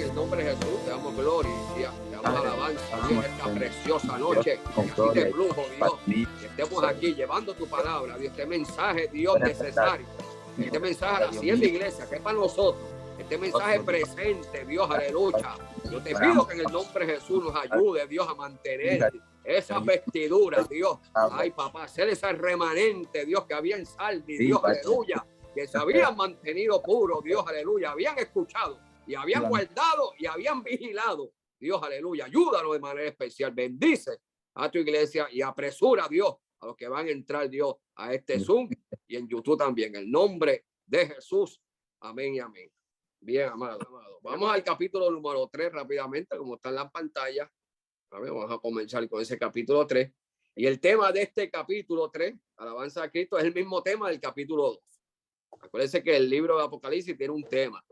el nombre de Jesús te damos gloria, te damos alabanza en esta preciosa noche. Así te flujo, Dios, que estemos aquí llevando tu palabra, Dios, este mensaje, Dios, necesario. Este mensaje a la siguiente iglesia, que es para nosotros. Este mensaje presente, Dios, aleluya. Yo te pido que en el nombre de Jesús nos ayude, Dios, a mantener esa vestidura, Dios. Ay, papá, ser ese remanente, Dios, que había en Sardis, Dios, aleluya. Que se habían mantenido puros, Dios, aleluya. Habían escuchado y habían guardado y habían vigilado. Dios, aleluya. Ayúdanos de manera especial. Bendice a tu iglesia y apresura, Dios, a los que van a entrar, Dios, a este Zoom y en YouTube también. En el nombre de Jesús. Amén y amén. Bien, amado. Vamos al capítulo número 3 rápidamente, como está en la pantalla. A ver, vamos a comenzar con ese capítulo 3. Y el tema de este capítulo 3, alabanza a Cristo, es el mismo tema del capítulo 2. Acuérdense que el libro de Apocalipsis tiene un tema.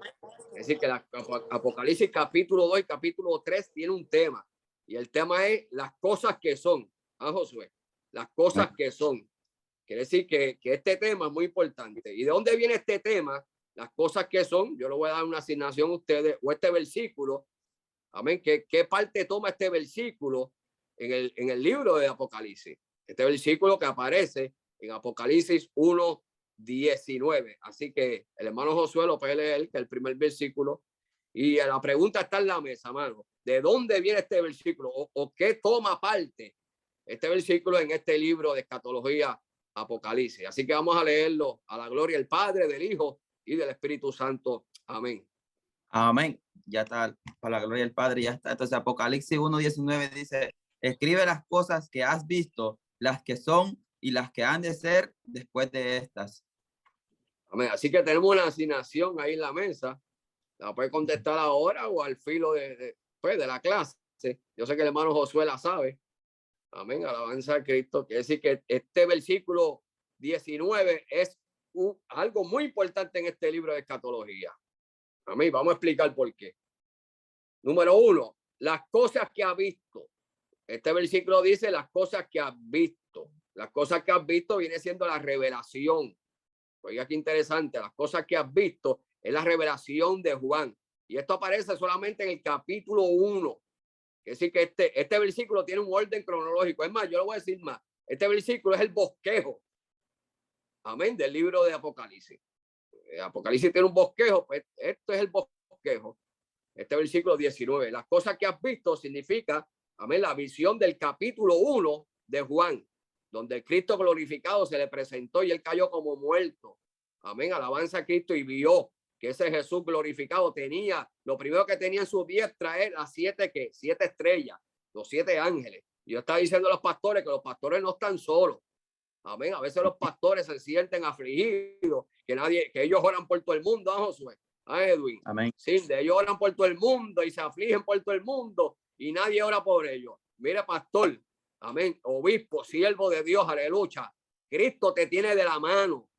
Es decir, que Apocalipsis capítulo 2 y capítulo 3 tiene un tema. Y el tema es las cosas que son. A Josué, las cosas que son. Quiere decir que este tema es muy importante. ¿Y de dónde viene este tema? Las cosas que son. Yo le voy a dar una asignación a ustedes, o este versículo. Amén. ¿Qué parte toma este versículo en el libro de Apocalipsis? Este versículo que aparece en Apocalipsis 1:19. Así que el hermano Josué lo puede leer, que es el primer versículo. Y la pregunta está en la mesa, hermano. ¿De dónde viene este versículo? ¿O qué toma parte este versículo en este libro de escatología Apocalipsis? Así que vamos a leerlo a la gloria del Padre, del Hijo y del Espíritu Santo. Amén. Amén. Ya está, para la gloria del Padre, ya está. Entonces Apocalipsis 1:19 dice: escribe las cosas que has visto, las que son y las que han de ser después de estas. Amén. Así que tenemos una asignación ahí en la mesa. La puede contestar ahora o al filo de la clase. Yo sé que el hermano Josué la sabe. Amén. Alabanza a Cristo. Quiere decir que este versículo 19 es algo muy importante en este libro de escatología. Amén. Vamos a explicar por qué. Número 1, las cosas que ha visto. Este versículo dice las cosas que has visto. Las cosas que has visto viene siendo la revelación. Oiga, qué interesante. Las cosas que has visto es la revelación de Juan. Y esto aparece solamente en el capítulo 1. Es decir, que este versículo tiene un orden cronológico. Es más, yo lo voy a decir más. Este versículo es el bosquejo. Amén. Del libro de Apocalipsis. Apocalipsis tiene un bosquejo. Pues esto es el bosquejo. Este versículo 19. Las cosas que has visto significa, amén, la visión del capítulo 1 de Juan, donde el Cristo glorificado se le presentó y él cayó como muerto. Amén. Alabanza a Cristo y vio que ese Jesús glorificado tenía, lo primero que tenía en su diestra es las 7 estrellas, los 7 ángeles. Y yo estaba diciendo a los pastores que los pastores no están solos. Amén. A veces los pastores se sienten afligidos, que ellos oran por todo el mundo, ¿ah, Josué? ¿Ah, Edwin? Amén. Sí, ellos oran por todo el mundo y se afligen por todo el mundo y nadie ora por ellos. Mira, pastor, amén, obispo, siervo de Dios, aleluya. Cristo te tiene de la mano.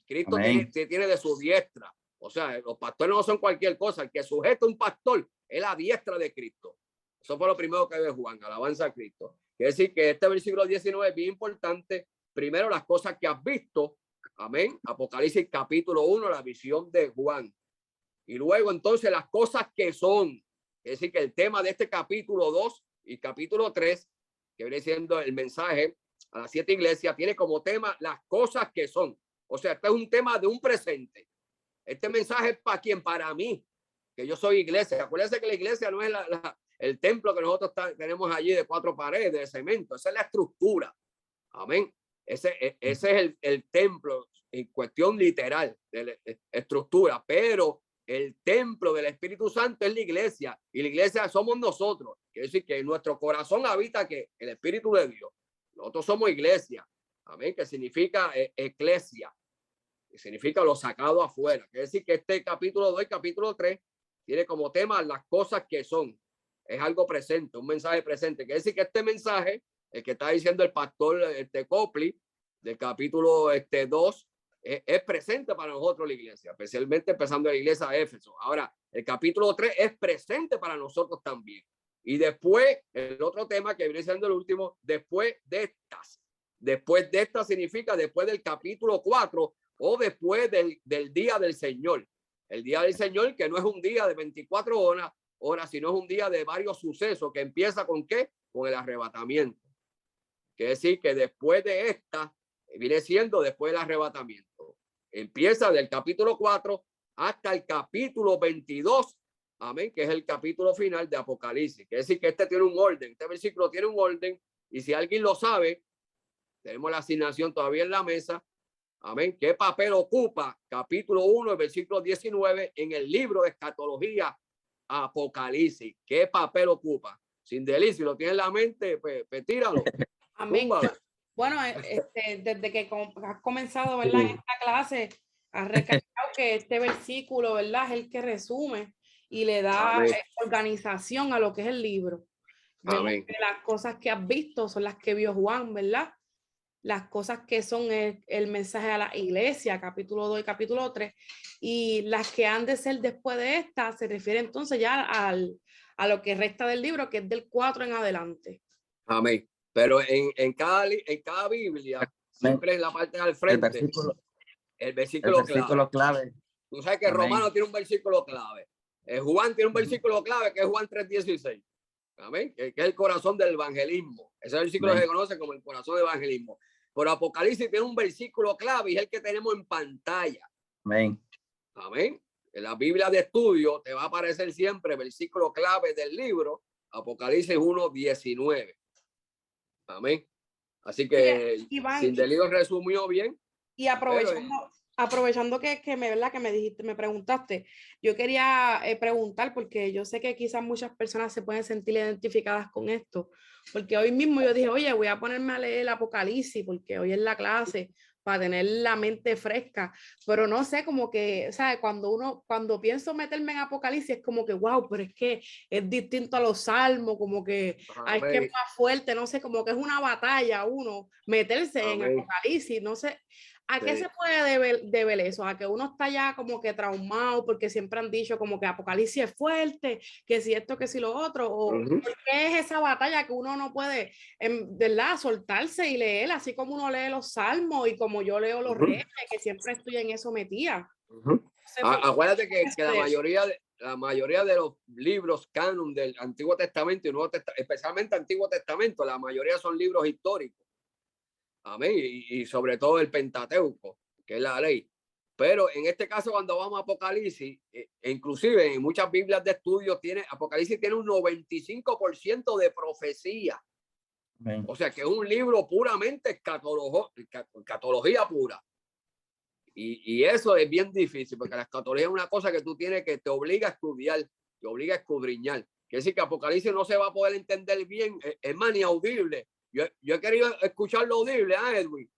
Cristo te tiene de su diestra. O sea, los pastores no son cualquier cosa. El que sujeta un pastor es la diestra de Cristo. Eso fue lo primero que ve Juan. Alabanza a Cristo. Quiere decir que este versículo 19 es bien importante. Primero, las cosas que has visto. Amén. Apocalipsis capítulo 1, la visión de Juan. Y luego, entonces, las cosas que son. Es decir, que el tema de este capítulo 2 y capítulo 3, que viene siendo el mensaje a las 7 iglesias, tiene como tema las cosas que son. O sea, este es un tema de un presente. Este mensaje es para quien, para mí, que yo soy iglesia. Acuérdense que la iglesia no es el templo que nosotros tenemos allí de 4 paredes de cemento. Esa es la estructura. Amén. Ese es el templo en cuestión literal de la estructura, pero el templo del Espíritu Santo es la iglesia y la iglesia somos nosotros. Quiere decir que en nuestro corazón habita que el Espíritu de Dios. Nosotros somos iglesia. Amén. Que significa eclesia. Que significa lo sacado afuera. Quiere decir que este capítulo 2 y capítulo 3 tiene como tema las cosas que son. Es algo presente, un mensaje presente. Quiere decir que este mensaje, el que está diciendo el pastor Copley, del capítulo 2, es presente para nosotros la iglesia, especialmente empezando la iglesia de Éfeso. Ahora, el capítulo 3 es presente para nosotros también. Y después, el otro tema que viene siendo el último, después de estas. Después de estas significa después del capítulo 4 o después del día del Señor. El día del Señor, que no es un día de 24 horas, Ahora, si no es un día de varios sucesos que empieza con ¿qué? Con el arrebatamiento. Quiere decir que después de esta, viene siendo después del arrebatamiento. Empieza del capítulo 4 hasta el capítulo 22, amén, que es el capítulo final de Apocalipsis. Quiere decir que este tiene un orden, este versículo tiene un orden, y si alguien lo sabe, tenemos la asignación todavía en la mesa, amén. ¿Qué papel ocupa capítulo 1, el versículo 19 en el libro de escatología Apocalipsis? ¿Qué papel ocupa? Sin delicia, si lo tiene en la mente, pues tíralo. Amén. Bueno, desde que has comenzado, ¿verdad? En esta clase, has recalcado que este versículo, ¿verdad? Es el que resume y le da organización a lo que es el libro. Vemos que las cosas que has visto son las que vio Juan, ¿verdad? Las cosas que son el mensaje a la iglesia, capítulo 2 y capítulo 3, y las que han de ser después de esta, se refiere entonces ya a lo que resta del libro, que es del 4 en adelante. Amén. Pero en cada Biblia, siempre en la parte al frente, el versículo clave. Tú sabes que Amén. Romano tiene un versículo clave. Juan tiene un versículo clave que es Juan 3:16. Amén. Que es el corazón del evangelismo. Ese versículo Amén. Se conoce como el corazón del evangelismo. Pero Apocalipsis tiene un versículo clave y es el que tenemos en pantalla. Amén. Amén. En la Biblia de estudio te va a aparecer siempre el versículo clave del libro, Apocalipsis 1:19. Amén. Así que Iván, Sindelio resumió bien. Y aprovechando que me dijiste, me preguntaste, yo quería preguntar, porque yo sé que quizás muchas personas se pueden sentir identificadas con esto, porque hoy mismo yo dije, oye, voy a ponerme a leer el Apocalipsis, porque hoy es la clase, para tener la mente fresca, pero no sé, como que, ¿sabes? Cuando pienso meterme en Apocalipsis, es como que, wow, pero es que es distinto a los salmos, como que hay que es más fuerte, no sé, como que es una batalla uno, meterse en Apocalipsis, no sé. ¿A qué se puede deber eso? A que uno está ya como que traumado, porque siempre han dicho como que Apocalipsis es fuerte, que si esto, que si lo otro, o ¿por qué es esa batalla que uno no puede, ¿verdad?, soltarse y leer, así como uno lee los salmos y como yo leo los reyes, que siempre estoy en eso metida? Acuérdate que la mayoría de los libros canon del Antiguo Testamento y Nuevo Testamento, especialmente Antiguo Testamento, la mayoría son libros históricos. Amén. Y sobre todo el Pentateuco, que es la ley. Pero en este caso, cuando vamos a Apocalipsis, inclusive en muchas Biblias de estudio, Apocalipsis tiene un 95% de profecía. Amén. O sea que es un libro puramente escatología pura. Y eso es bien difícil, porque la escatología es una cosa que tú tienes que te obliga a estudiar, te obliga a escudriñar. Quiere decir que Apocalipsis no se va a poder entender bien, es más ni audible. Yo he querido escuchar lo audible, Edwin.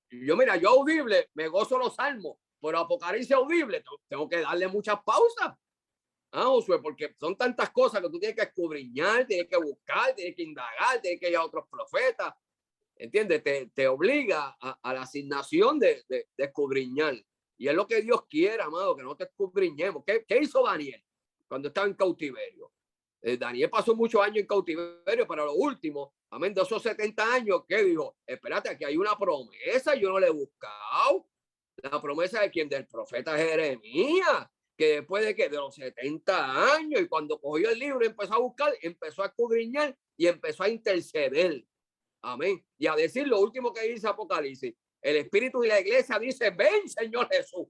Mira, yo audible me gozo los salmos, pero Apocalipsis audible tengo que darle muchas pausas. Josué, porque son tantas cosas que tú tienes que escudriñar, tienes que buscar, tienes que indagar, tienes que ir a otros profetas. ¿Entiendes? Te obliga a la asignación de escudriñar. Y es lo que Dios quiere, amado, que no te escudriñemos. ¿Qué hizo Daniel cuando estaba en cautiverio? Daniel pasó muchos años en cautiverio, pero lo último, amén, de esos 70 años, ¿qué dijo? Espérate, aquí hay una promesa, yo no le he buscado. La promesa de quién, del profeta Jeremías, que después de los 70 años, y cuando cogió el libro, empezó a buscar, empezó a escudriñar y empezó a interceder. Amén. Y a decir lo último que dice Apocalipsis. El Espíritu y la iglesia dice, ven, Señor Jesús.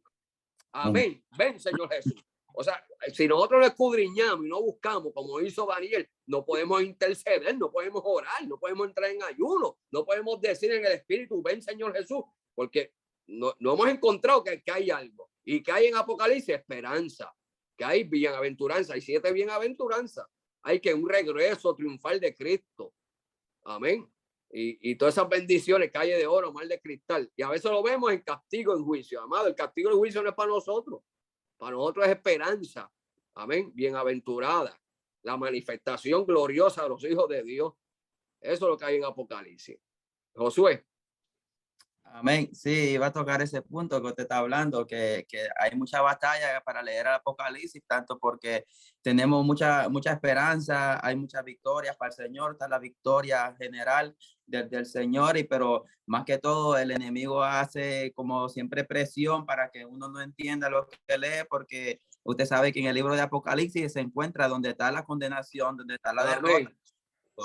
Amén. Ven, Señor Jesús. O sea, si nosotros lo escudriñamos y no buscamos, como hizo Daniel, no podemos interceder, no podemos orar, no podemos entrar en ayuno, no podemos decir en el Espíritu, ven, Señor Jesús, porque no hemos encontrado que hay algo. Y que hay en Apocalipsis esperanza, que hay bienaventuranza, hay 7 bienaventuranzas. Hay que un regreso triunfal de Cristo. Amén. Y todas esas bendiciones, calle de oro, mar de cristal. Y a veces lo vemos en castigo, en juicio. Amado, el castigo y el juicio no es para nosotros. Para nosotros es esperanza. Amén. Bienaventurada. La manifestación gloriosa de los hijos de Dios. Eso es lo que hay en Apocalipsis. Josué. Amén. Sí, iba a tocar ese punto que usted está hablando, que hay mucha batalla para leer el Apocalipsis, tanto porque tenemos mucha esperanza, hay muchas victorias para el Señor, está la victoria general del Señor, pero más que todo el enemigo hace como siempre presión para que uno no entienda lo que lee, porque Usted sabe que en el libro de Apocalipsis se encuentra donde está la condenación, donde está la derrota.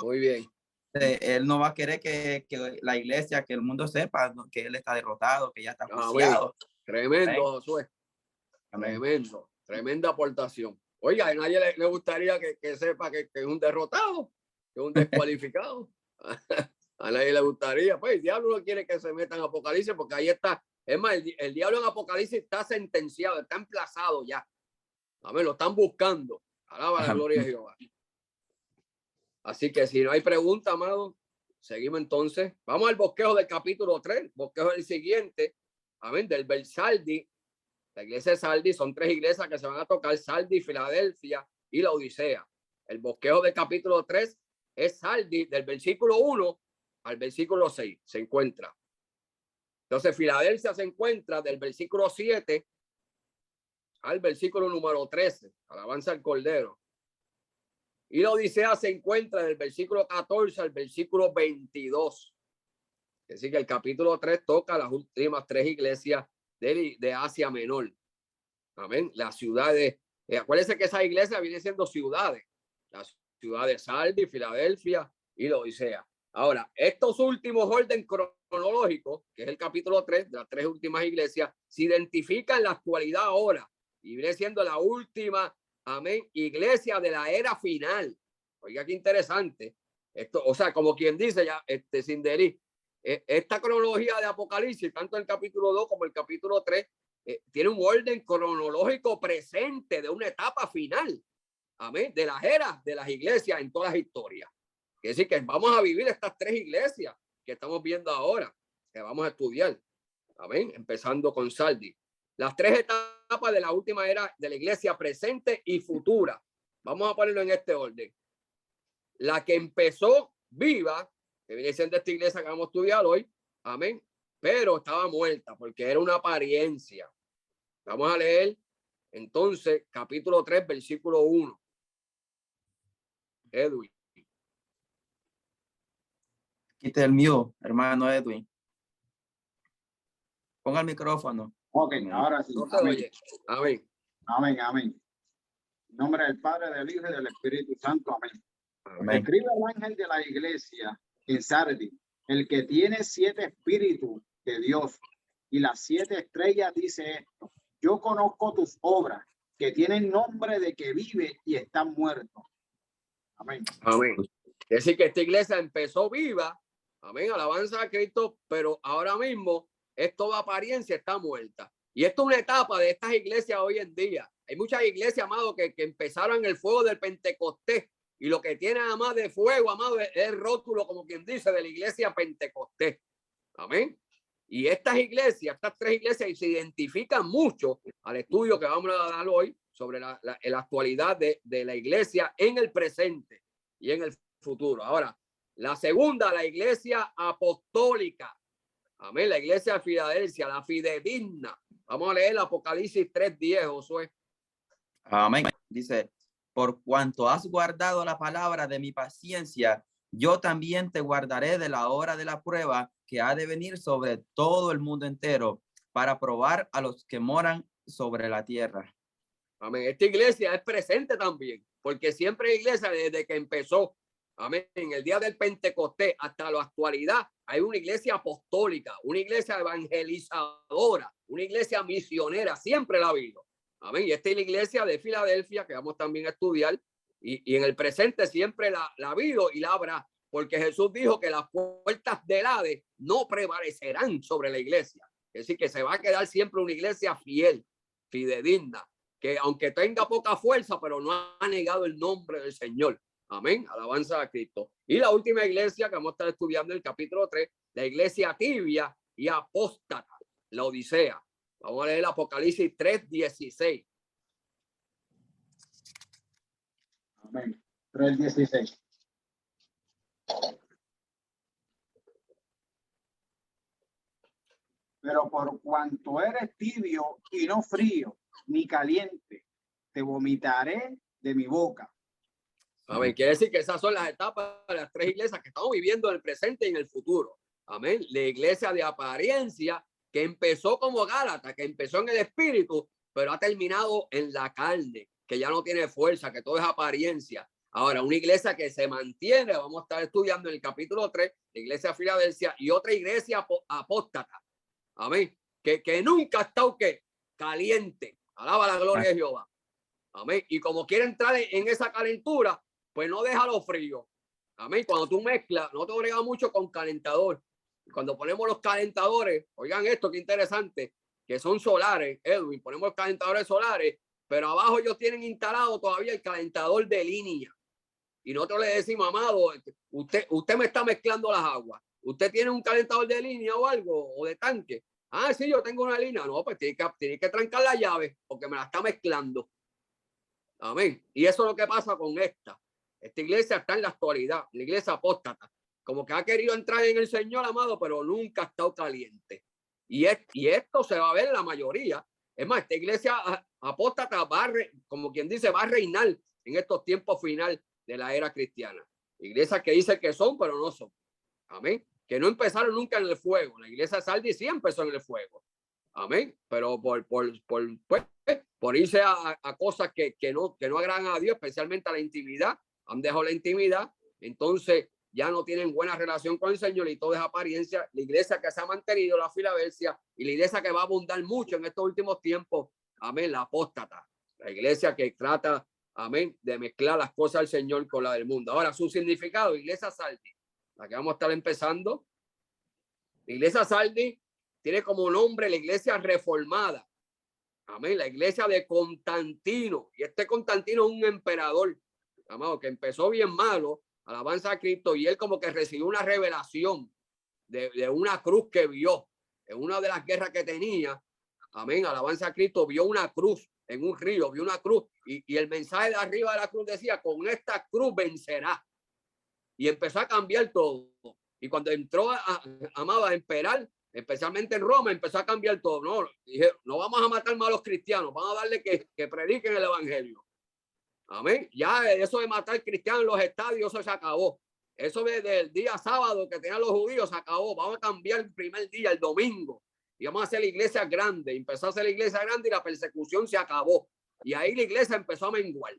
Muy bien. Él no va a querer que la iglesia, que el mundo sepa que él está derrotado, que ya está juiciado. Tremendo, Josué. Tremendo. Tremenda aportación. Oiga, a nadie le gustaría que sepa que es un derrotado, que es un descualificado. A nadie le gustaría. Pues el diablo no quiere que se meta en Apocalipsis porque ahí está. Es más, el diablo en Apocalipsis está sentenciado, está emplazado ya. A ver, lo están buscando. Alaba la gloria de Jehová. Así que si no hay pregunta, amado, seguimos entonces. Vamos al bosquejo del capítulo 3. Bosquejo del siguiente. Amén. Del Sardi. La iglesia de Sardi, son 3 iglesias que se van a tocar: Sardi, Filadelfia y la Odisea. El bosquejo del capítulo 3 es Sardi, del versículo 1 al versículo 6 se encuentra. Entonces Filadelfia se encuentra del versículo 7 al versículo número 13. Alabanza al Cordero. Y la Odisea se encuentra del versículo 14 al versículo 22. Es decir, que el capítulo 3 toca las últimas 3 iglesias de Asia Menor. Amén. Las ciudades, acuérdense que esa iglesia viene siendo ciudades. Las ciudades de Sardi, Filadelfia y la Odisea. Ahora, estos últimos orden cronológico, que es el capítulo 3 de las 3 últimas iglesias, se identifican en la actualidad ahora y viene siendo la última, amén, iglesia de la era final. Oiga, qué interesante. Esto, o sea, como quien dice ya, Sinderi, esta cronología de Apocalipsis, tanto el capítulo 2 como el capítulo 3, tiene un orden cronológico presente de una etapa final, amén, de las eras de las iglesias en todas las historias. Es decir, que vamos a vivir estas 3 iglesias que estamos viendo ahora, que vamos a estudiar, amén, empezando con Sardi. Las 3 etapas de la última era de la iglesia presente y futura. Vamos a ponerlo en este orden. La que empezó viva, que viene siendo esta iglesia que vamos a estudiar hoy, amén, pero estaba muerta porque era una apariencia. Vamos a leer entonces capítulo 3, versículo 1. Edwin. Quite el mío, hermano Edwin. Ponga el micrófono. Ok, ahora sí. No se oye. Amén. Amén, amén. En nombre del Padre, del Hijo y del Espíritu Santo. Amén. Amén. Escribe el ángel de la iglesia en Sardi, el que tiene 7 espíritus de Dios y las 7 estrellas, dice esto: yo conozco tus obras, que tienen nombre de que vive y están muertos. Amén. Amén. Es decir, que esta iglesia empezó viva, amén, alabanza a Cristo, pero ahora mismo es toda apariencia, está muerta. Y esto es una etapa de estas iglesias hoy en día. Hay muchas iglesias, amado, que empezaron el fuego del Pentecostés, y lo que tiene además de fuego, amado, es el rótulo, como quien dice, de la iglesia Pentecostés. Amén. Y estas iglesias, estas 3 iglesias, se identifican mucho al estudio que vamos a dar hoy sobre la actualidad de la iglesia en el presente y en el futuro. Ahora, la segunda, la iglesia apostólica. Amén. La iglesia de Filadelfia, la fidedigna. Vamos a leer Apocalipsis 3:10, Josué. Amén. Dice: por cuanto has guardado la palabra de mi paciencia, yo también te guardaré de la hora de la prueba que ha de venir sobre todo el mundo entero, para probar a los que moran sobre la tierra. Amén. Esta iglesia es presente también, porque siempre hay iglesia desde que empezó. Amén. En el día del Pentecostés hasta la actualidad hay una iglesia apostólica, una iglesia evangelizadora, una iglesia misionera, siempre la ha habido. Amén. Y esta es la iglesia de Filadelfia que vamos también a estudiar, y en el presente siempre la ha habido y la habrá, porque Jesús dijo que las puertas del Hades no prevalecerán sobre la iglesia. Es decir, que se va a quedar siempre una iglesia fiel, fidedigna, que aunque tenga poca fuerza, pero no ha negado el nombre del Señor. Amén. Alabanza a Cristo. Y la última iglesia que vamos a estar estudiando en el capítulo 3, la iglesia tibia y apóstata, la Odisea. Vamos a leer el Apocalipsis 3:16. Amén. 3:16. Pero por cuanto eres tibio y no frío ni caliente, te vomitaré de mi boca. Amén. Quiere decir que esas son las etapas de las 3 iglesias que estamos viviendo en el presente y en el futuro. Amén. La iglesia de apariencia, que empezó como Gálatas, que empezó en el espíritu, pero ha terminado en la carne, que ya no tiene fuerza, que todo es apariencia. Ahora, una iglesia que se mantiene, vamos a estar estudiando en el capítulo 3, la iglesia de Filadelfia, y otra iglesia apóstata, amén, que nunca ha estado caliente. Alaba la gloria de Jehová. Amén. Y como quiere entrar en esa calentura, pues no deja lo frío. Amén. Cuando tú mezclas, no te brega mucho con calentador. Cuando ponemos los calentadores, oigan esto, qué interesante, que son solares, Edwin, ponemos calentadores solares, pero abajo ellos tienen instalado todavía el calentador de línea. Y nosotros le decimos, amado, usted me está mezclando las aguas. ¿Usted tiene un calentador de línea o algo, o de tanque? Ah, sí, yo tengo una línea. No, pues tiene que trancar la llave porque me la está mezclando. Amén. Y eso es lo que pasa con esta. Esta iglesia está en la actualidad, la iglesia apóstata. Como que ha querido entrar en el Señor, amado, pero nunca ha estado caliente. Y esto se va a ver en la mayoría. Es más, esta iglesia apóstata como quien dice, va a reinar en estos tiempos final de la era cristiana. Iglesias que dicen que son, pero no son. Amén. Que no empezaron nunca en el fuego. La iglesia de Sardis sí empezó en el fuego. Amén. Pero por irse a cosas que no agradan a Dios, especialmente a la intimidad, han dejado la intimidad, entonces ya no tienen buena relación con el Señor y todo es apariencia. La iglesia que se ha mantenido, la Filadelfia, y la iglesia que va a abundar mucho en estos últimos tiempos, amén, la apóstata. La iglesia que trata, amén, de mezclar las cosas del Señor con la del mundo. Ahora, su significado, iglesia Sardis, la que vamos a estar empezando. La iglesia Sardis tiene como nombre la iglesia reformada. Amén. La iglesia de Constantino. Y este Constantino es un emperador, amado, que empezó bien malo, alabanza a Cristo, y él como que recibió una revelación de una cruz que vio en una de las guerras que tenía. Amén. Alabanza a Cristo, vio una cruz en un río, vio una cruz, y el mensaje de arriba de la cruz decía, con esta cruz vencerá. Y empezó a cambiar todo. Y cuando entró amado, a emperar, especialmente en Roma, empezó a cambiar todo. No, dije, no vamos a matar más a los cristianos, vamos a darle que prediquen el evangelio. Amén. Ya eso de matar cristianos en los estadios, eso se acabó. Eso del día sábado que tenían los judíos se acabó. Vamos a cambiar el primer día, el domingo, y vamos a hacer la iglesia grande. Empezó a hacer la iglesia grande y la persecución se acabó. Y ahí la iglesia empezó a menguar.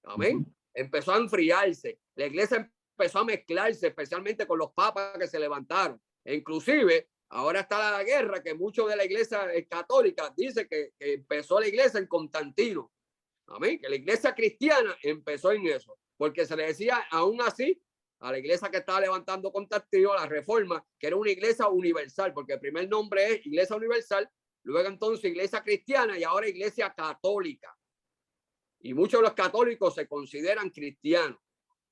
Amén. Empezó a enfriarse. La iglesia empezó a mezclarse, especialmente con los papas que se levantaron. E inclusive, ahora está la guerra que muchos de la iglesia católica dice que empezó la iglesia en Constantino. Amén. Que la iglesia cristiana empezó en eso. Porque se le decía aún así a la iglesia que estaba levantando Constantino, a la Reforma, que era una iglesia universal, porque el primer nombre es Iglesia Universal, luego entonces Iglesia Cristiana y ahora Iglesia Católica. Y muchos de los católicos se consideran cristianos.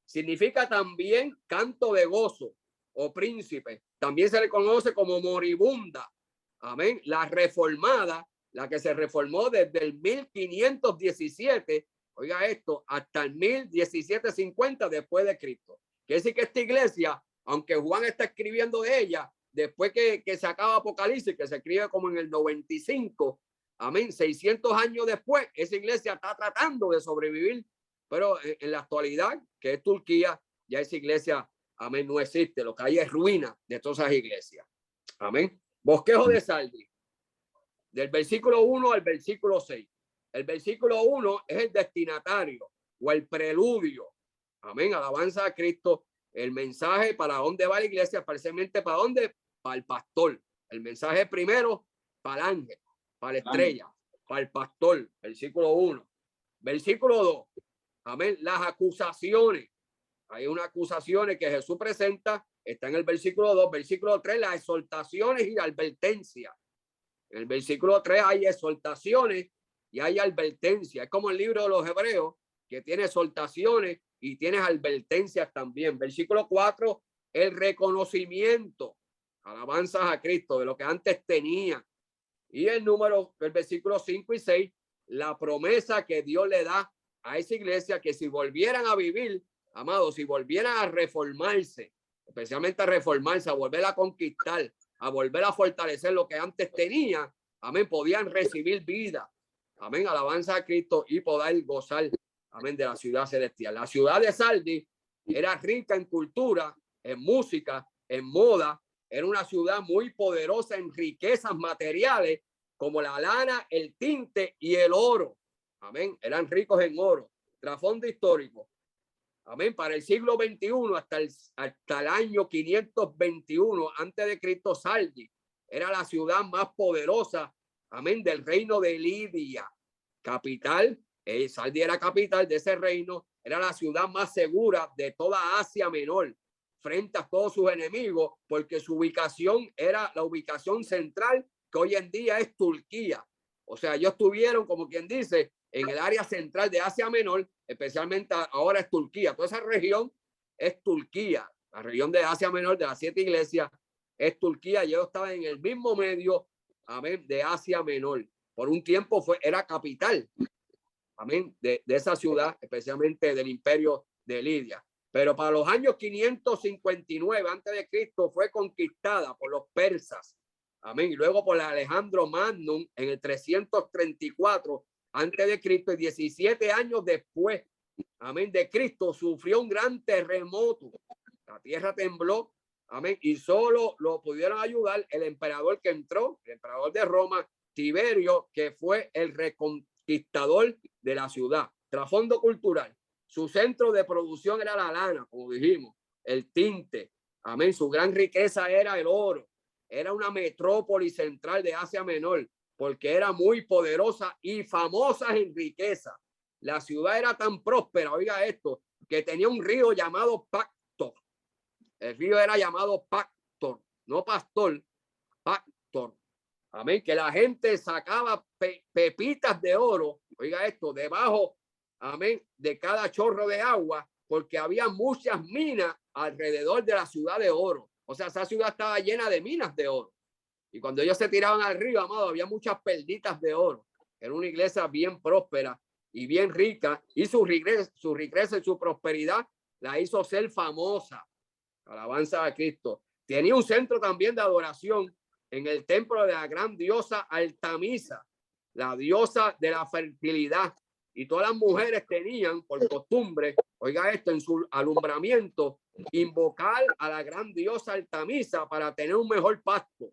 Significa también canto de gozo o príncipe. También se le conoce como moribunda. Amén. La reformada, la que se reformó desde el 1517, oiga esto, hasta el 1750 después de Cristo. Quiere decir que esta iglesia, aunque Juan está escribiendo de ella, después que se acaba Apocalipsis, que se escribe como en el 95, amén, 600 años después, esa iglesia está tratando de sobrevivir, pero en la actualidad, que es Turquía, ya esa iglesia, amén, no existe. Lo que hay es ruina de todas esas iglesias. Amén. Bosquejo de Sardis, del versículo 1 al versículo 6. El versículo 1 es el destinatario o el preludio. Amén. Alabanza a Cristo. El mensaje para dónde va la iglesia, parcialmente para dónde, para el pastor. El mensaje primero para el ángel, para la estrella, para el pastor. Versículo 1. Versículo 2. Amén. Las acusaciones. Hay unas acusaciones que Jesús presenta. Está en el versículo 2. Versículo 3. Las exhortaciones y advertencias. En el versículo 3 hay exhortaciones y hay advertencias. Es como el libro de los Hebreos, que tiene exhortaciones y tiene advertencias también. Versículo 4, el reconocimiento, alabanzas a Cristo de lo que antes tenía. Y el versículo 5 y 6, la promesa que Dios le da a esa iglesia, que si volvieran a vivir, amados, si volvieran a reformarse, especialmente a reformarse, a volver a conquistar, a volver a fortalecer lo que antes tenía, amén, podían recibir vida. Amén, alabanza a Cristo y poder gozar, amén, de la ciudad celestial. La ciudad de Sardis era rica en cultura, en música, en moda. Era una ciudad muy poderosa en riquezas materiales, como la lana, el tinte y el oro. Amén. Eran ricos en oro. Trasfondo histórico. Amén. Para el siglo XXI, hasta el año 521 antes de Cristo, Sardi era la ciudad más poderosa, amén, del reino de Lidia, capital. Sardi era capital de ese reino. Era la ciudad más segura de toda Asia Menor frente a todos sus enemigos, porque su ubicación era la ubicación central que hoy en día es Turquía. O sea, ellos estuvieron, como quien dice, en el área central de Asia Menor, especialmente ahora es Turquía. Toda esa región es Turquía, la región de Asia Menor de las 7 iglesias es Turquía. Y ellos estaban en el mismo medio, amén, de Asia Menor. Por un tiempo era capital, amén, de esa ciudad, especialmente del imperio de Lidia. Pero para los años 559 antes de Cristo fue conquistada por los persas, amén, y luego por Alejandro Magno en el 334 antes de Cristo, y 17 años después, amén, de Cristo, sufrió un gran terremoto. La tierra tembló, amén, y solo lo pudieron ayudar el emperador que entró, el emperador de Roma, Tiberio, que fue el reconquistador de la ciudad. Trasfondo cultural. Su centro de producción era la lana, como dijimos, el tinte, amén. Su gran riqueza era el oro. Era una metrópoli central de Asia Menor, porque era muy poderosa y famosa en riqueza. La ciudad era tan próspera, oiga esto, que tenía un río llamado Pactor. El río era llamado Pactor, no Pastor, Pactor. Amén, que la gente sacaba pepitas de oro, oiga esto, debajo, amén, de cada chorro de agua, porque había muchas minas alrededor de la ciudad de oro. O sea, esa ciudad estaba llena de minas de oro. Y cuando ellos se tiraban al río, amado, había muchas perditas de oro. Era una iglesia bien próspera y bien rica. Y su riqueza y su prosperidad la hizo ser famosa. Alabanza a Cristo. Tenía un centro también de adoración en el templo de la gran diosa Artemisa, la diosa de la fertilidad. Y todas las mujeres tenían por costumbre, oiga esto, en su alumbramiento, invocar a la gran diosa Artemisa para tener un mejor parto.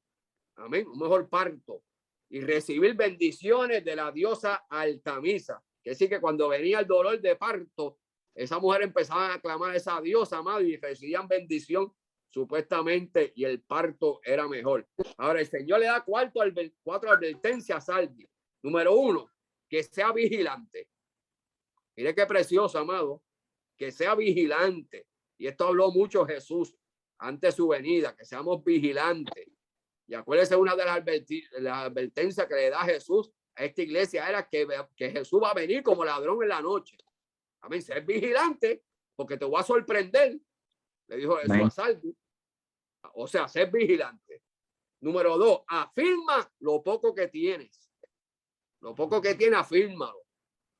Amén, un mejor parto. Y recibir bendiciones de la diosa Artemisa. Que sí, que cuando venía el dolor de parto, esa mujer empezaba a clamar a esa diosa, amado, y recibían bendición supuestamente, y el parto era mejor. Ahora el Señor le da cuatro advertencias a Sardi. Número 1, que sea vigilante. Mire qué precioso, amado, que sea vigilante. Y esto habló mucho Jesús antes de su venida, que seamos vigilantes. Y acuérdense, una de las advertencias que le da Jesús a esta iglesia era que Jesús va a venir como ladrón en la noche. Amén, ser vigilante, porque te voy a sorprender, le dijo Jesús a Sardi. O sea, ser vigilante. Número 2, afirma lo poco que tienes. Lo poco que tienes, afírmalo.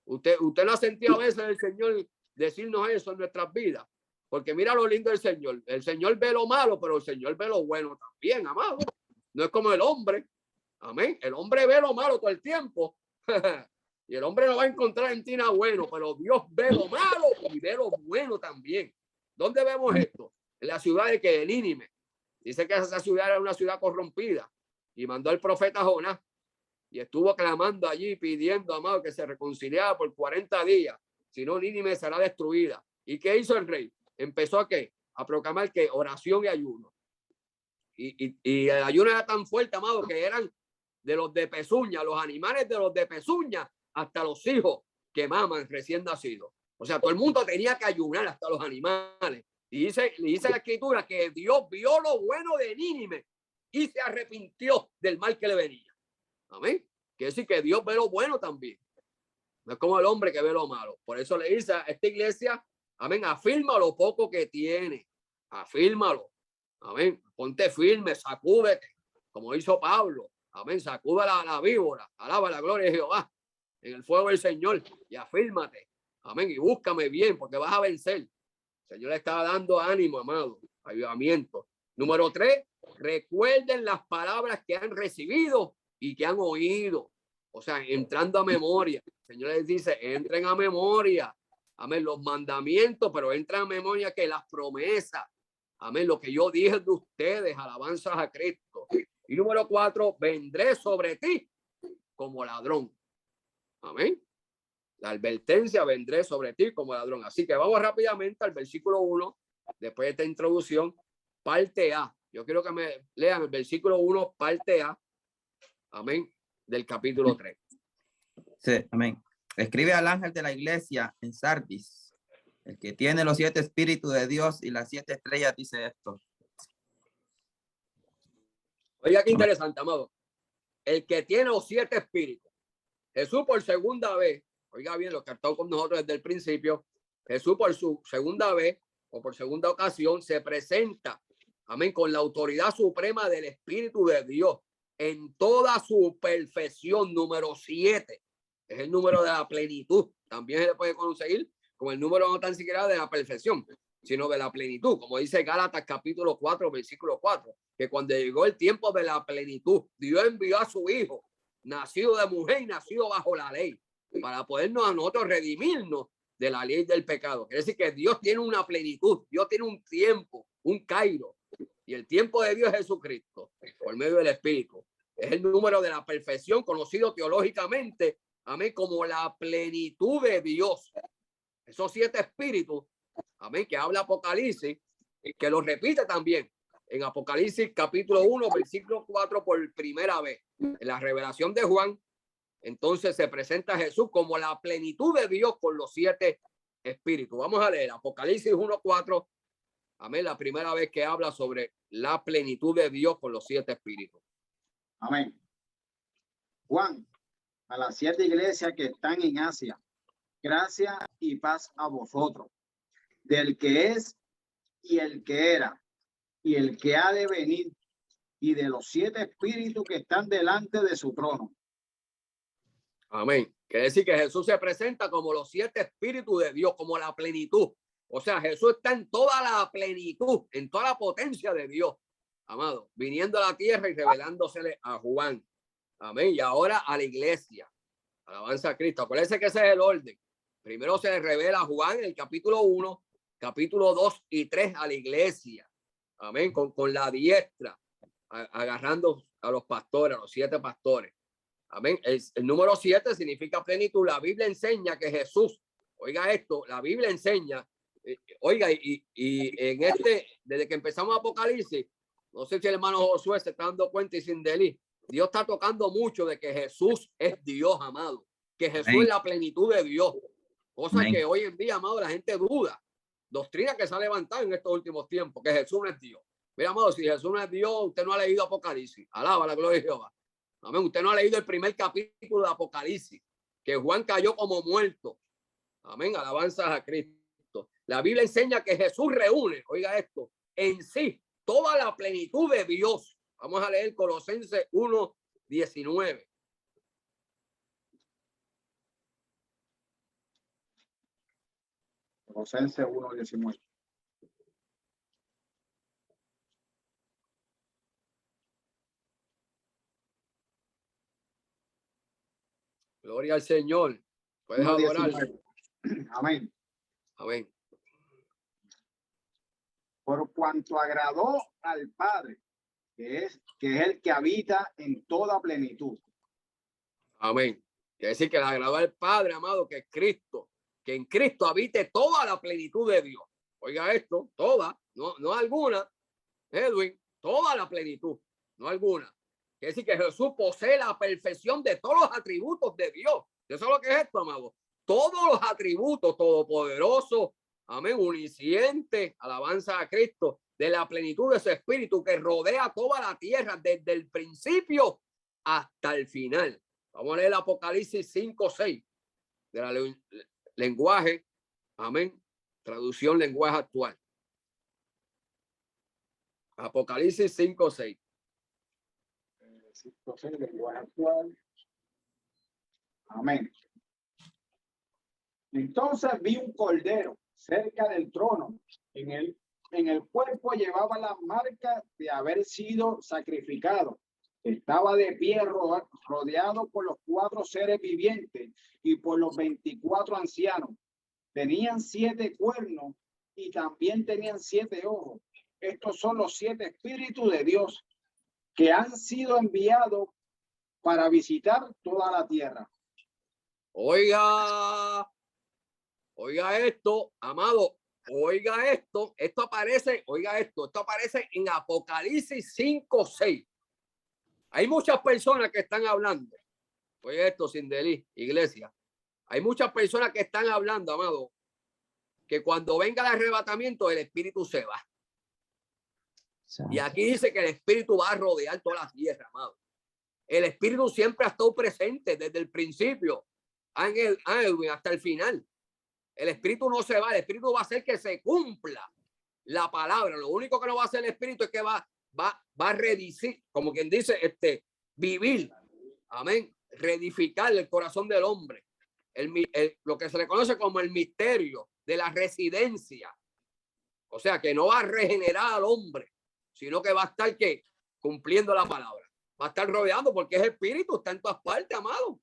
Usted no ha sentido a veces el Señor decirnos eso en nuestras vidas. Porque mira lo lindo del Señor. El Señor ve lo malo, pero el Señor ve lo bueno también, amado. No es como el hombre. Amén. El hombre ve lo malo todo el tiempo. Y el hombre no va a encontrar en ti nada bueno, pero Dios ve lo malo y ve lo bueno también. ¿Dónde vemos esto? En la ciudad de Nínive. Dice que esa ciudad era una ciudad corrompida. Y mandó al profeta Jonás. Y estuvo clamando allí, pidiendo, amado, que se reconciliara por 40 días. Si no, Nínive será destruida. ¿Y qué hizo el rey? Empezó a proclamar que oración y ayuno. Y el ayuno era tan fuerte, amado, que eran de los de pezuña, los animales de los de pezuña, hasta los hijos que maman recién nacidos. O sea, todo el mundo tenía que ayunar, hasta los animales. Y dice la escritura que Dios vio lo bueno de Nínive y se arrepintió del mal que le venía. Amén. Quiere decir que Dios ve lo bueno también. No es como el hombre que ve lo malo. Por eso le dice a esta iglesia, amén, afirma lo poco que tiene. Afírmalo. Amén. Ponte firme, sacúdete, como hizo Pablo. Amén. Sacuda la víbora. Alaba la gloria de Jehová en el fuego del Señor y afírmate. Amén. Y búscame bien, porque vas a vencer. El Señor le estaba dando ánimo, amado, avivamiento. Número 3, recuerden las palabras que han recibido y que han oído. O sea, entrando a memoria. El Señor les dice, entren a memoria. Amén. Los mandamientos, pero entren a memoria que las promesas. Amén. Lo que yo dije de ustedes, alabanzas a Cristo. Y número 4, vendré sobre ti como ladrón. Amén. La advertencia, vendré sobre ti como ladrón. Así que vamos rápidamente al versículo 1, después de esta introducción, parte A. Yo quiero que me lean el versículo 1, parte A. Amén. Del capítulo 3. Sí, amén. Escribe al ángel de la iglesia en Sardis, el que tiene los 7 espíritus de Dios y las 7 estrellas, dice esto. Oiga, qué interesante, amado. El que tiene los 7 espíritus. Jesús por segunda vez, oiga bien, lo que ha estado con nosotros desde el principio, Jesús por su segunda vez o por segunda ocasión se presenta, amén, con la autoridad suprema del Espíritu de Dios en toda su perfección. Número 7 es el número de la plenitud. También se le puede conseguir como el número no tan siquiera de la perfección, sino de la plenitud, como dice Gálatas capítulo 4, versículo 4, que cuando llegó el tiempo de la plenitud, Dios envió a su Hijo, nacido de mujer y nacido bajo la ley, para podernos a nosotros redimirnos de la ley del pecado. Quiere decir que Dios tiene una plenitud, Dios tiene un tiempo, un Cairo, y el tiempo de Dios es Jesucristo, por medio del Espíritu. Es el número de la perfección, conocido teológicamente, amén, como la plenitud de Dios. Esos 7 espíritus, amén, que habla Apocalipsis, que lo repite también en Apocalipsis capítulo 1, versículo 4 por primera vez. En la revelación de Juan, entonces se presenta a Jesús como la plenitud de Dios con los 7 espíritus. Vamos a leer Apocalipsis 1, 4. Amén, la primera vez que habla sobre la plenitud de Dios con los 7 espíritus. Amén. Juan, a las 7 iglesias que están en Asia, gracia y paz a vosotros, del que es y el que era y el que ha de venir, y de los 7 espíritus que están delante de su trono. Amén. Quiere decir que Jesús se presenta como los 7 espíritus de Dios, como la plenitud. O sea, Jesús está en toda la plenitud, en toda la potencia de Dios, amado, viniendo a la tierra y revelándosele a Juan. Amén. Y ahora a la iglesia. Alabanza a Cristo. Acuérdense que ese es el orden. Primero se le revela a Juan en el capítulo 1, capítulo 2 y 3 a la iglesia. Amén. Con la diestra, agarrando a los pastores, a los 7 pastores. Amén. El número 7 significa plenitud. La Biblia enseña que Jesús, oiga esto, la Biblia enseña, oiga, y en desde que empezamos Apocalipsis, no sé si el hermano Josué se está dando cuenta y sin delí, Dios está tocando mucho de que Jesús es Dios, amado, que Jesús Amén. es la plenitud de Dios, cosa Amén. que hoy en día, amado, la gente duda, doctrina que se ha levantado en estos últimos tiempos, que Jesús no es Dios. Mira, amado, si Jesús no es Dios, usted no ha leído Apocalipsis. Alaba la gloria de Jehová. Amén. Usted no ha leído el primer capítulo de Apocalipsis, que Juan cayó como muerto. Amén. Alabanzas a Cristo. La Biblia enseña que Jesús reúne, oiga esto, en sí toda la plenitud de Dios. Vamos a leer Colosenses 1, 19. Colosenses 1, 19. Gloria al Señor. Puedes adorar. Amén. Amén. Por cuanto agradó al Padre, que es el que habita en toda plenitud. Amén. Quiere decir que le agradó al Padre, amado, que es Cristo, que en Cristo habite toda la plenitud de Dios. Oiga esto, toda, no alguna, Edwin, toda la plenitud, no alguna. Quiere decir que Jesús posee la perfección de todos los atributos de Dios. ¿Eso es lo que es esto, amado? Todos los atributos, todopoderoso, amén, unisciente, alabanza a Cristo, de la plenitud de su espíritu que rodea toda la tierra desde el principio hasta el final. Vamos a leer Apocalipsis 5, 6 de la lenguaje, amén, traducción lenguaje actual. Apocalipsis 5, 6. 5, 6, lenguaje actual. Amén. Entonces vi un cordero cerca del trono. En el cuerpo llevaba la marca de haber sido sacrificado. Estaba de pie rodeado por los 4 seres vivientes y por los 24 ancianos. Tenían 7 cuernos y también tenían 7 ojos. Estos son los 7 espíritus de Dios que han sido enviados para visitar toda la tierra. Oiga esto, amado, oiga esto aparece, esto aparece en Apocalipsis 5:6. Hay muchas personas que están hablando, oye esto, Sindelí, iglesia, hay muchas personas que están hablando, amado, que cuando venga el arrebatamiento el espíritu se va. Y aquí dice que el espíritu va a rodear toda la tierra, amado. El espíritu siempre ha estado presente desde el principio, Ángel, hasta el final. El espíritu no se va, el espíritu va a hacer que se cumpla la palabra. Lo único que no va a hacer el espíritu es que va a reedificar, como quien dice, vivir, amén, reedificar el corazón del hombre. Lo que se le conoce como el misterio de la residencia. O sea, que no va a regenerar al hombre, sino que va a estar cumpliendo la palabra. Va a estar rodeando porque es espíritu, está en todas partes, amado.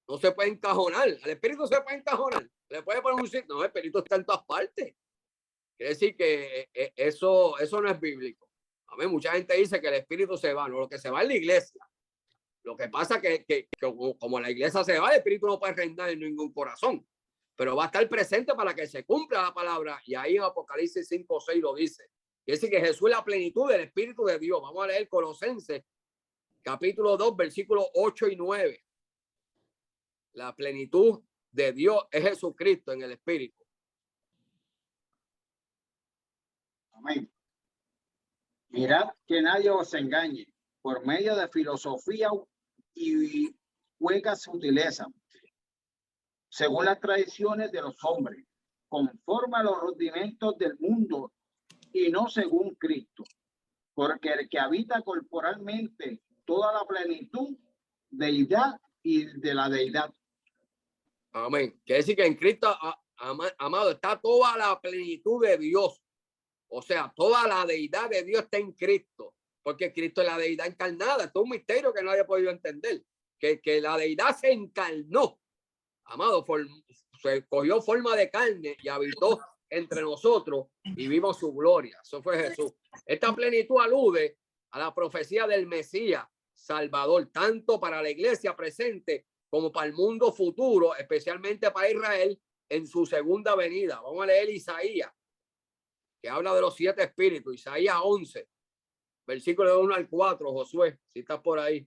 No se puede encajonar. Al espíritu se puede encajonar. Le puede poner un sitio. No, el espíritu está en todas partes. Quiere decir que eso no es bíblico. A mí mucha gente dice que el espíritu se va. No, lo que se va es la iglesia. Lo que pasa que como la iglesia se va, el espíritu no puede reinar en ningún corazón. Pero va a estar presente para que se cumpla la palabra. Y ahí en Apocalipsis 5:6 lo dice. Quiere decir que Jesús es la plenitud del Espíritu de Dios. Vamos a leer Colosenses, capítulo 2, versículos 8 y 9. La plenitud de Dios es Jesucristo en el Espíritu. Amén. Mirad que nadie os engañe por medio de filosofía y huecas sutilezas, según las tradiciones de los hombres, conforme a los rudimentos del mundo y no según Cristo, porque el que habita corporalmente toda la plenitud, deidad y de la deidad. Amén. Quiere decir que en Cristo, amado, está toda la plenitud de Dios. O sea, toda la deidad de Dios está en Cristo, porque Cristo es la deidad encarnada. Esto es un misterio que nadie ha podido entender, que la deidad se encarnó, amado, se cogió forma de carne y habitó entre nosotros y vimos su gloria. Eso fue Jesús. Esta plenitud alude a la profecía del Mesías Salvador, tanto para la iglesia presente como para el mundo futuro, especialmente para Israel en su segunda venida. Vamos a leer Isaías, que habla de los 7 espíritus. Isaías 11, versículo de 1 al 4. Josué, si estás por ahí.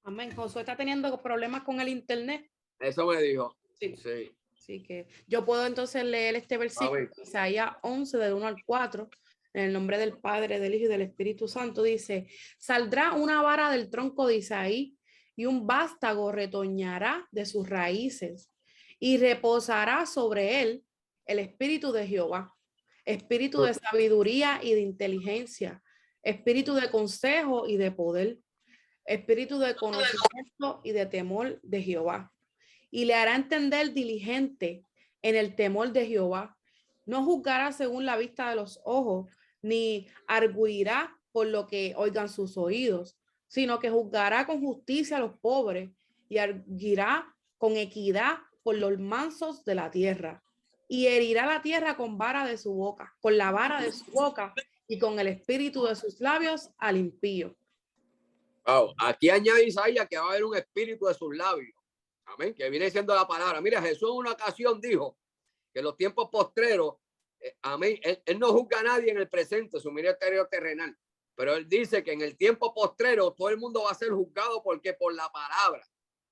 Amén. Josué está teniendo problemas con el internet. Eso me dijo. Sí. Sí. Así que yo puedo entonces leer este versículo, Isaías 11, del 1 al 4. En el nombre del Padre, del Hijo y del Espíritu Santo, dice: saldrá una vara del tronco de Isaí y un vástago retoñará de sus raíces y reposará sobre él el espíritu de Jehová, espíritu de sabiduría y de inteligencia, espíritu de consejo y de poder, espíritu de conocimiento y de temor de Jehová. Y le hará entender diligente en el temor de Jehová. No juzgará según la vista de los ojos, ni arguirá por lo que oigan sus oídos, sino que juzgará con justicia a los pobres y arguirá con equidad por los mansos de la tierra. Y herirá la tierra con vara de su boca, con la vara de su boca y con el espíritu de sus labios al impío. Wow. Aquí añade Isaías que va a haber un espíritu de sus labios. Amén. Que viene siendo la palabra. Mira, Jesús en una ocasión dijo que en los tiempos postreros, amén, él no juzga a nadie en el presente, su ministerio terrenal, pero él dice que en el tiempo postrero todo el mundo va a ser juzgado porque por la palabra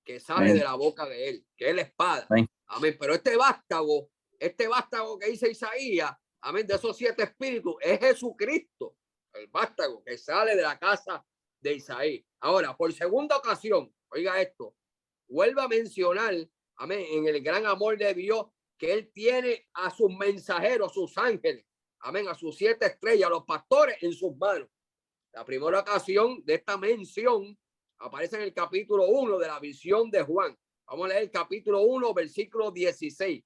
que sale de la boca de él, que es la espada. Amén. Pero este vástago que dice Isaías, amén, de esos 7 espíritus, es Jesucristo, el vástago que sale de la casa de Isaí. Ahora, por segunda ocasión, oiga esto, vuelve a mencionar, amén, en el gran amor de Dios, que él tiene a sus mensajeros, sus ángeles, amén, a sus 7 estrellas, a los pastores en sus manos. La primera ocasión de esta mención aparece en el capítulo 1 de la visión de Juan. Vamos a leer el capítulo 1, versículo 16.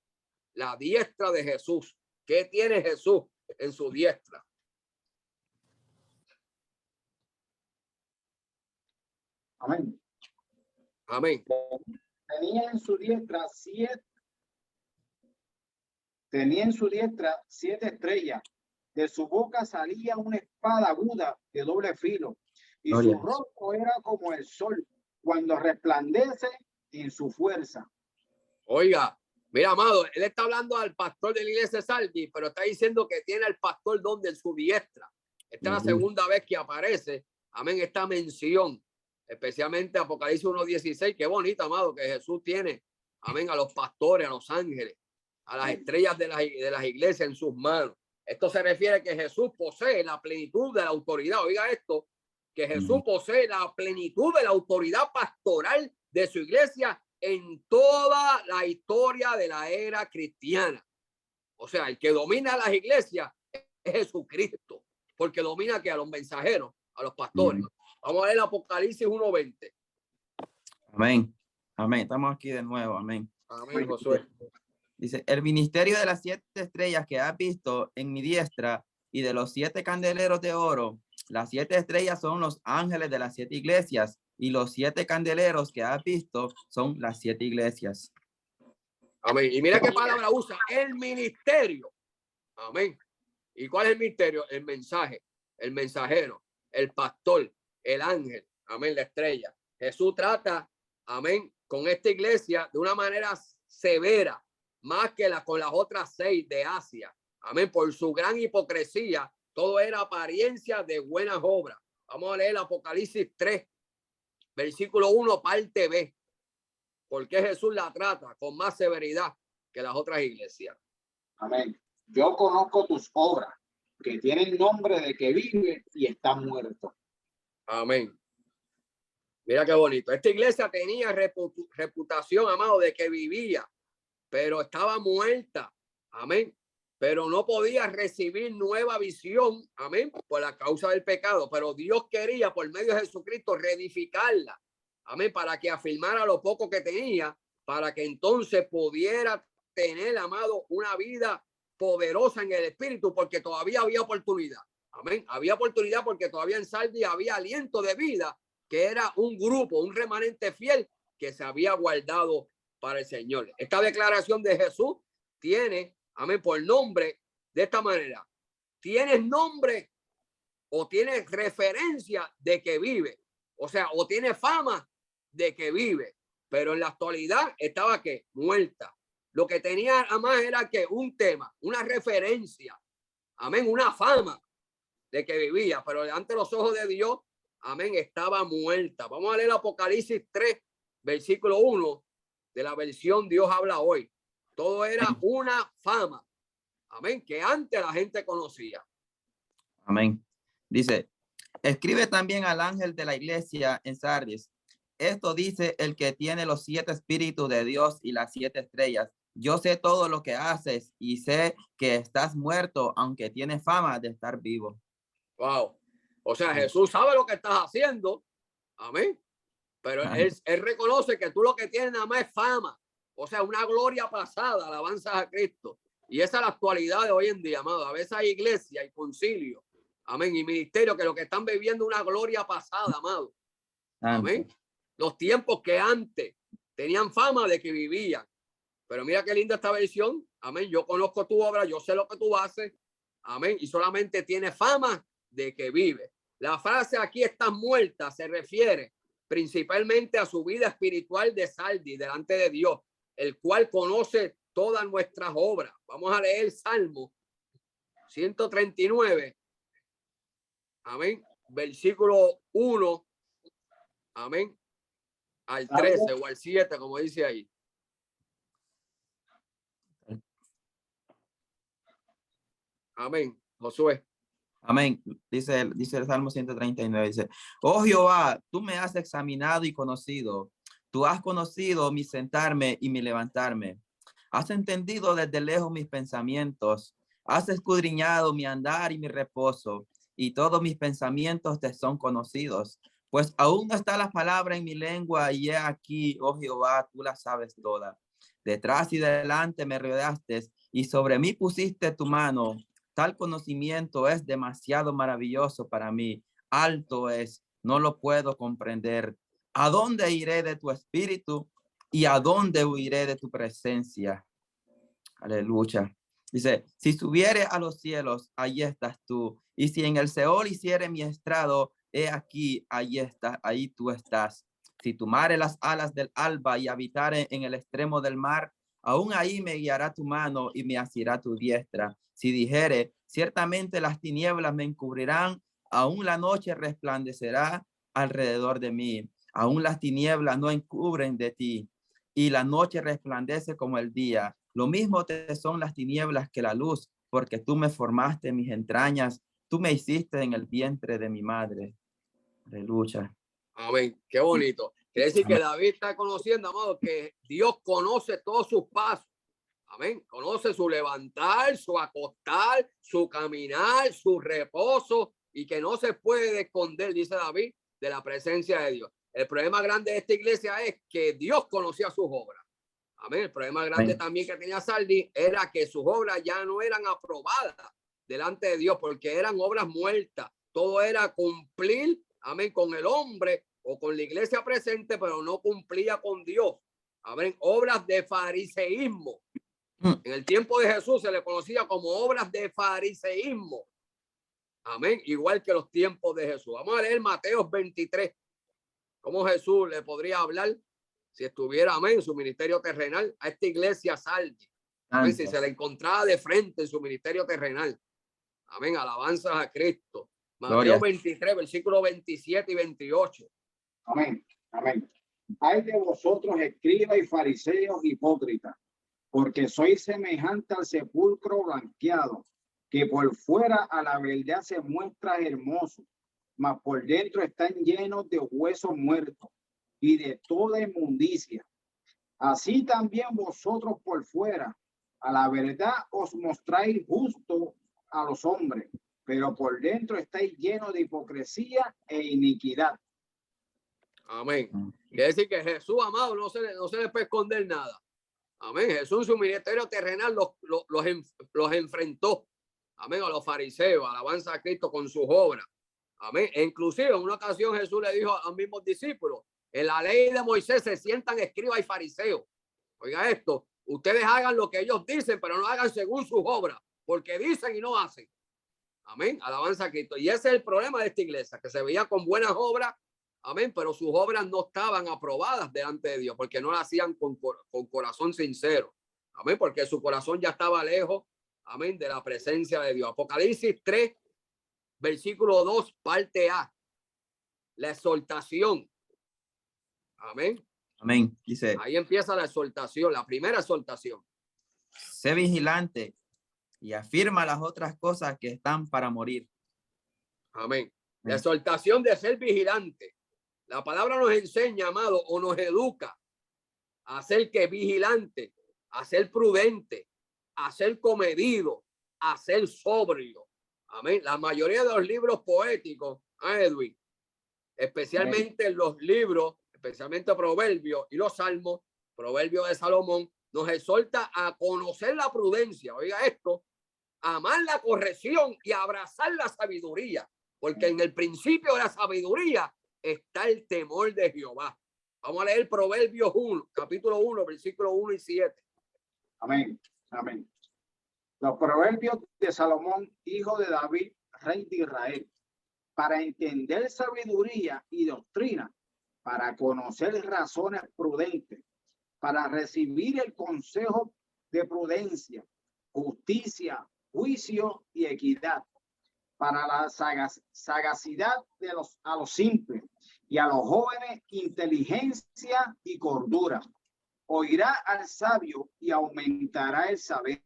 La diestra de Jesús. ¿Qué tiene Jesús en su diestra? Amén. Amén. Tenía en su diestra 7 estrellas. De su boca salía una espada aguda de doble filo, y su rostro era como el sol cuando resplandece en su fuerza. Oiga, mira, amado, él está hablando al pastor de la iglesia de Sardi, pero está diciendo que tiene al pastor donde en su diestra. Esta es la segunda vez que aparece, amén, esta mención, especialmente Apocalipsis 1:16. Qué bonito, amado, que Jesús tiene, amén, a los pastores, a los ángeles, a las estrellas de las iglesias en sus manos. Esto se refiere a que Jesús posee la plenitud de la autoridad. Oiga esto, que Jesús posee la plenitud de la autoridad pastoral de su iglesia en toda la historia de la era cristiana. O sea, el que domina las iglesias es Jesucristo, porque domina que a los mensajeros, a los pastores. Vamos a ver el Apocalipsis 1:20. Amén. Amén. Estamos aquí de nuevo. Amén. Amén, Josué. Dice, el ministerio de las 7 estrellas que has visto en mi diestra y de los 7 candeleros de oro. Las 7 estrellas son los ángeles de las 7 iglesias y los 7 candeleros que has visto son las 7 iglesias. Amén. Y mira qué palabra usa, el ministerio. Amén. ¿Y cuál es el ministerio? El mensaje, el mensajero, el pastor, el ángel. Amén, la estrella. Jesús trata, amén, con esta iglesia de una manera severa, más que con las otras 6 de Asia. Amén, por su gran hipocresía, todo era apariencia de buenas obras. Vamos a leer Apocalipsis 3, versículo 1, parte B. ¿Por qué Jesús la trata con más severidad que las otras iglesias? Amén. Yo conozco tus obras, que tienen nombre de que vive y está muerto. Amén. Mira qué bonito. Esta iglesia tenía reputación, amado, de que vivía, pero estaba muerta. Amén. Pero no podía recibir nueva visión. Amén. Por la causa del pecado. Pero Dios quería, por medio de Jesucristo, reedificarla. Amén. Para que afirmara lo poco que tenía, para que entonces pudiera tener, amado, una vida poderosa en el espíritu, porque todavía había oportunidad. Amén. Había oportunidad porque todavía en Sardi había aliento de vida, que era un grupo, un remanente fiel que se había guardado para el Señor. Esta declaración de Jesús tiene, amén, por nombre de esta manera. Tienes nombre o tienes referencia de que vive. O sea, o tiene fama de que vive. Pero en la actualidad estaba que muerta. Lo que tenía además era que un tema, una referencia, amén, una fama de que vivía, pero ante los ojos de Dios, amén, estaba muerta. Vamos a leer Apocalipsis 3, versículo 1 de la versión Dios habla hoy. Todo era una fama, amén, que antes la gente conocía. Amén. Dice, escribe también al ángel de la iglesia en Sardis. Esto dice el que tiene los 7 espíritus de Dios y las 7 estrellas. Yo sé todo lo que haces y sé que estás muerto, aunque tienes fama de estar vivo. Wow. O sea, Jesús sabe lo que estás haciendo. Amén. Pero él reconoce que tú lo que tienes nada más es fama. O sea, una gloria pasada, alabanzas a Cristo. Y esa es la actualidad de hoy en día, amado. A veces hay iglesia y concilio, amén, y ministerio que lo que están viviendo una gloria pasada, amado. Amén. Los tiempos que antes tenían fama de que vivían. Pero mira qué linda esta versión. Amén. Yo conozco tu obra, yo sé lo que tú haces. Amén. Y solamente tiene fama de que vive. La frase aquí está muerta se refiere principalmente a su vida espiritual de Sardi delante de Dios, el cual conoce todas nuestras obras. Vamos a leer Salmo 139. Amén. Versículo 1. Amén. Al 13 o al 7, como dice ahí. Amén. Josué. Amén. Dice el Salmo 139. Dice, oh Jehová, tú me has examinado y conocido. Tú has conocido mi sentarme y mi levantarme. Has entendido desde lejos mis pensamientos. Has escudriñado mi andar y mi reposo. Y todos mis pensamientos te son conocidos. Pues aún no está la palabra en mi lengua y he aquí, oh Jehová, tú la sabes toda. Detrás y delante me rodeaste y sobre mí pusiste tu mano. Tal conocimiento es demasiado maravilloso para mí. Alto es, no lo puedo comprender. ¿A dónde iré de tu espíritu y a dónde huiré de tu presencia? Aleluya. Dice, si subiere a los cielos, allí estás tú. Y si en el Seol hiciere mi estrado, he aquí, ahí está, ahí tú estás. Si tomare las alas del alba y habitare en el extremo del mar, aún ahí me guiará tu mano y me asirá tu diestra. Si dijere, ciertamente las tinieblas me encubrirán, aún la noche resplandecerá alrededor de mí. Aún las tinieblas no encubren de ti, y la noche resplandece como el día. Lo mismo te son las tinieblas que la luz, porque tú me formaste en mis entrañas, tú me hiciste en el vientre de mi madre. Aleluya. Amén. Qué bonito. Quiere decir que David está conociendo, amado, que Dios conoce todos sus pasos. Amén. Conoce su levantar, su acostar, su caminar, su reposo, y que no se puede esconder, dice David, de la presencia de Dios. El problema grande de esta iglesia es que Dios conocía sus obras. Amén. El problema grande también que tenía Sardis era que sus obras ya no eran aprobadas delante de Dios, porque eran obras muertas. Todo era cumplir, amén, con el hombre o con la iglesia presente, pero no cumplía con Dios. Amén. Obras de fariseísmo. En el tiempo de Jesús se le conocía como obras de fariseísmo. Amén. Igual que los tiempos de Jesús. Vamos a leer Mateo 23. ¿Cómo Jesús le podría hablar si estuviera, amén, en su ministerio terrenal a esta iglesia Sardis? Amén. Si se le encontraba de frente en su ministerio terrenal. Amén. Alabanzas a Cristo. Mateo 23, versículos 27 y 28. Amén. Amén. Hay de vosotros, escribas y fariseos hipócritas, porque sois semejante al sepulcro blanqueado, que por fuera a la verdad se muestra hermoso, mas por dentro están llenos de huesos muertos y de toda inmundicia. Así también vosotros por fuera a la verdad os mostráis justo a los hombres, pero por dentro estáis llenos de hipocresía e iniquidad. Amén. Quiere decir que Jesús, amado, no se le puede esconder nada. Amén. Jesús en su ministerio terrenal los enfrentó. Amén. A los fariseos, alabanza a Cristo con sus obras. Amén. E inclusive en una ocasión Jesús le dijo a los mismos discípulos: en la ley de Moisés se sientan escribas y fariseos. Oiga esto, ustedes hagan lo que ellos dicen, pero no hagan según sus obras, porque dicen y no hacen. Amén. Alabanza a Cristo. Y ese es el problema de esta iglesia, que se veía con buenas obras. Amén. Pero sus obras no estaban aprobadas delante de Dios, porque no las hacían con corazón sincero. Amén. Porque su corazón ya estaba lejos. Amén. De la presencia de Dios. Apocalipsis 3, versículo 2, parte A. La exhortación. Amén. Amén. Dice, ahí empieza la exhortación, la primera exhortación. Sé vigilante y afirma las otras cosas que están para morir. Amén. La exhortación de ser vigilante. La palabra nos enseña, amado, o nos educa a ser que vigilante, a ser prudente, a ser comedido, a ser sobrio. Amén. La mayoría de los libros poéticos, Edwin, especialmente los libros, especialmente Proverbios y los Salmos, Proverbios de Salomón, nos exhorta a conocer la prudencia. Oiga esto, amar la corrección y abrazar la sabiduría, porque en el principio de la sabiduría está el temor de Jehová. Vamos a leer Proverbios 1, capítulo 1, versículos 1 y 7. Amén. Amén. Los proverbios de Salomón, hijo de David, rey de Israel, para entender sabiduría y doctrina, para conocer razones prudentes, para recibir el consejo de prudencia, justicia, juicio y equidad, para la sagacidad a los simples y a los jóvenes inteligencia y cordura. Oirá al sabio y aumentará el saber,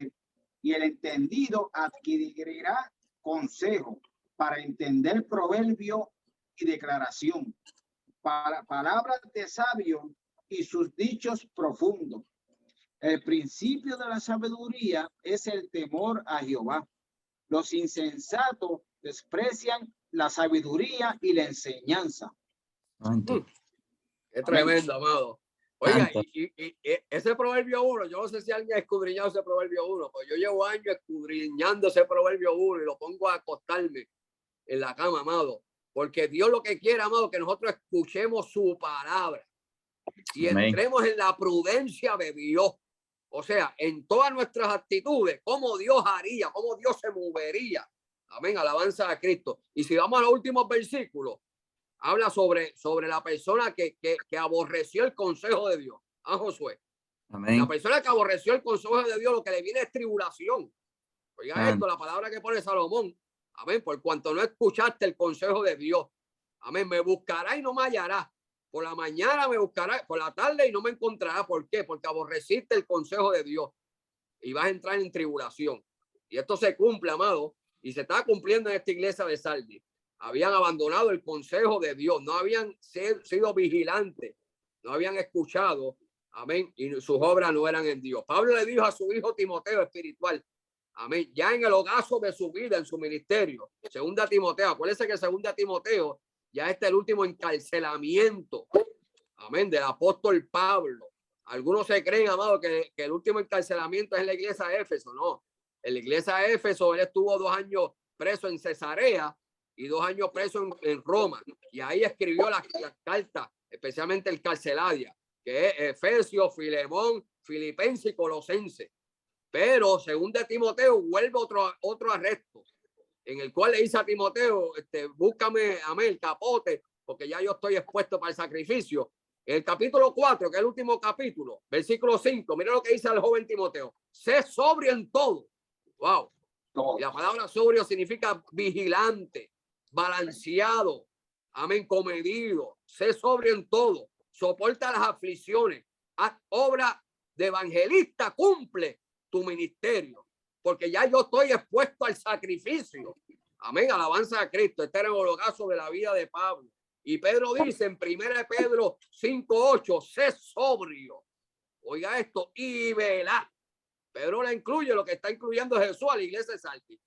y el entendido adquirirá consejo para entender proverbio y declaración, para palabras de sabio y sus dichos profundos. El principio de la sabiduría es el temor a Jehová. Los insensatos desprecian la sabiduría y la enseñanza. Qué tremendo, amado. Oiga, y ese proverbio 1, yo no sé si alguien ha escudriñado ese proverbio 1, pues yo llevo años escudriñando ese proverbio 1 y lo pongo a acostarme en la cama, amado. Porque Dios lo que quiere, amado, que nosotros escuchemos su palabra y entremos en la prudencia de Dios. O sea, en todas nuestras actitudes, cómo Dios haría, cómo Dios se movería. Amén, alabanza a Cristo. Y si vamos a los últimos versículos, habla sobre la persona que aborreció el consejo de Dios. A Josué. Amén. La persona que aborreció el consejo de Dios, lo que le viene es tribulación. Oiga Amén. esto, la palabra que pone Salomón. Amén. Por cuanto no escuchaste el consejo de Dios. Amén. Me buscará y no me hallará. Por la mañana me buscará, por la tarde y no me encontrará. ¿Por qué? Porque aborreciste el consejo de Dios y vas a entrar en tribulación. Y esto se cumple, amado, y se está cumpliendo en esta iglesia de Sardis. Habían abandonado el consejo de Dios, no habían sido vigilantes, no habían escuchado, amén, y sus obras no eran en Dios. Pablo le dijo a su hijo Timoteo espiritual, amén, ya en el ocaso de su vida, en su ministerio, segunda Timoteo, acuérdense que segunda Timoteo ya está el último encarcelamiento, amén, del apóstol Pablo. Algunos se creen, amado, que el último encarcelamiento es en la iglesia de Éfeso. No, en la iglesia de Éfeso él estuvo 2 años preso en Cesarea y 2 años preso en Roma. Y ahí escribió las cartas, especialmente el Carcelaria, que es Efesios, Filemón, Filipenses y Colosenses. Pero según de Timoteo vuelve otro arresto, en el cual le dice a Timoteo, búscame, amén, el capote, porque ya yo estoy expuesto para el sacrificio. El capítulo 4, que es el último capítulo, versículo 5, mira lo que dice el joven Timoteo. Sé sobrio en todo. Wow. Y la palabra sobrio significa vigilante, balanceado, amén, comedido. Sé sobrio en todo. Soporta las aflicciones. Haz obra de evangelista, cumple tu ministerio. Porque ya yo estoy expuesto al sacrificio. Amén, alabanza a Cristo. Este era el holocazo de la vida de Pablo. Y Pedro dice en 1 Pedro 5:8, sé sobrio. Oiga esto, y velá. Pedro la incluye, lo que está incluyendo Jesús a la iglesia de Sardis.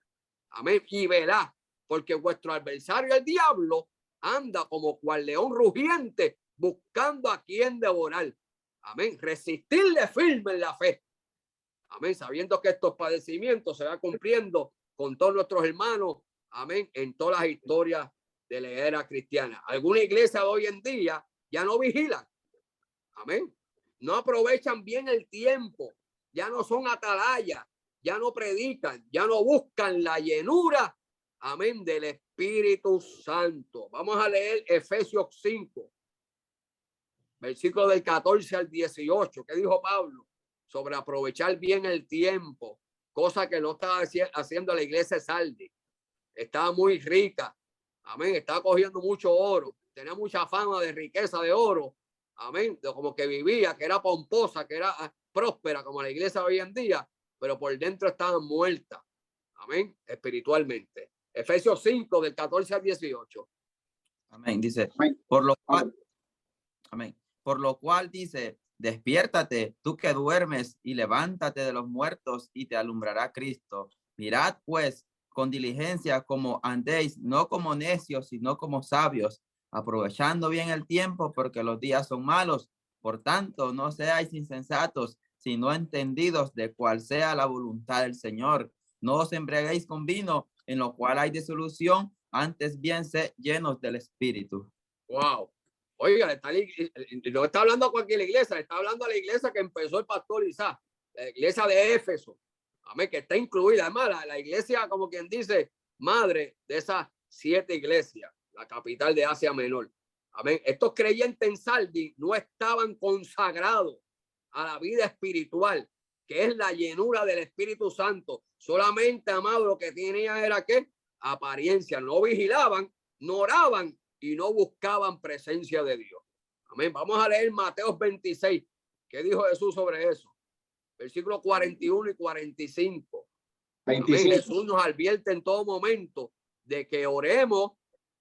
Amén, y velá, porque vuestro adversario, el diablo, anda como cual león rugiente, buscando a quien devorar. Amén, resistirle firme en la fe. Amén, sabiendo que estos padecimientos se van cumpliendo con todos nuestros hermanos. Amén, en todas las historias de la era cristiana. Alguna iglesia de hoy en día ya no vigilan. Amén. No aprovechan bien el tiempo. Ya no son atalayas. Ya no predican. Ya no buscan la llenura. Amén. Del Espíritu Santo. Vamos a leer Efesios 5. Versículo del 14 al 18. ¿Qué dijo Pablo? Sobre aprovechar bien el tiempo. Cosa que no estaba haciendo la iglesia de Sardis. Estaba muy rica. Amén. Estaba cogiendo mucho oro. Tenía mucha fama de riqueza de oro. Amén. Como que vivía, que era pomposa, que era próspera, como la iglesia hoy en día, pero por dentro estaban muertas. Amén. Espiritualmente. Efesios 5, del 14 al 18. Amén. Dice, por lo cual, amén. Por lo cual dice, despiértate, tú que duermes, y levántate de los muertos, y te alumbrará Cristo. Mirad, pues, con diligencia como andéis, no como necios, sino como sabios, aprovechando bien el tiempo, porque los días son malos. Por tanto, no seáis insensatos, sino entendidos de cuál sea la voluntad del Señor. No os embriaguéis con vino, en lo cual hay disolución, antes bien sé llenos del Espíritu. Wow. Oiga, no está hablando a cualquier iglesia, está hablando a la iglesia que empezó el pastor Isaac, la iglesia de Éfeso. Amén, que está incluida. Además, la iglesia, como quien dice, madre de esas 7 iglesias, la capital de Asia Menor. Amén. Estos creyentes en Sardis no estaban consagrados a la vida espiritual, que es la llenura del Espíritu Santo. Solamente, amado, lo que tenían era que apariencia. No vigilaban, no oraban y no buscaban presencia de Dios. Amén. Vamos a leer Mateo 26. ¿Qué dijo Jesús sobre eso? Versículos 41 y 45. Amén. Jesús nos advierte en todo momento de que oremos,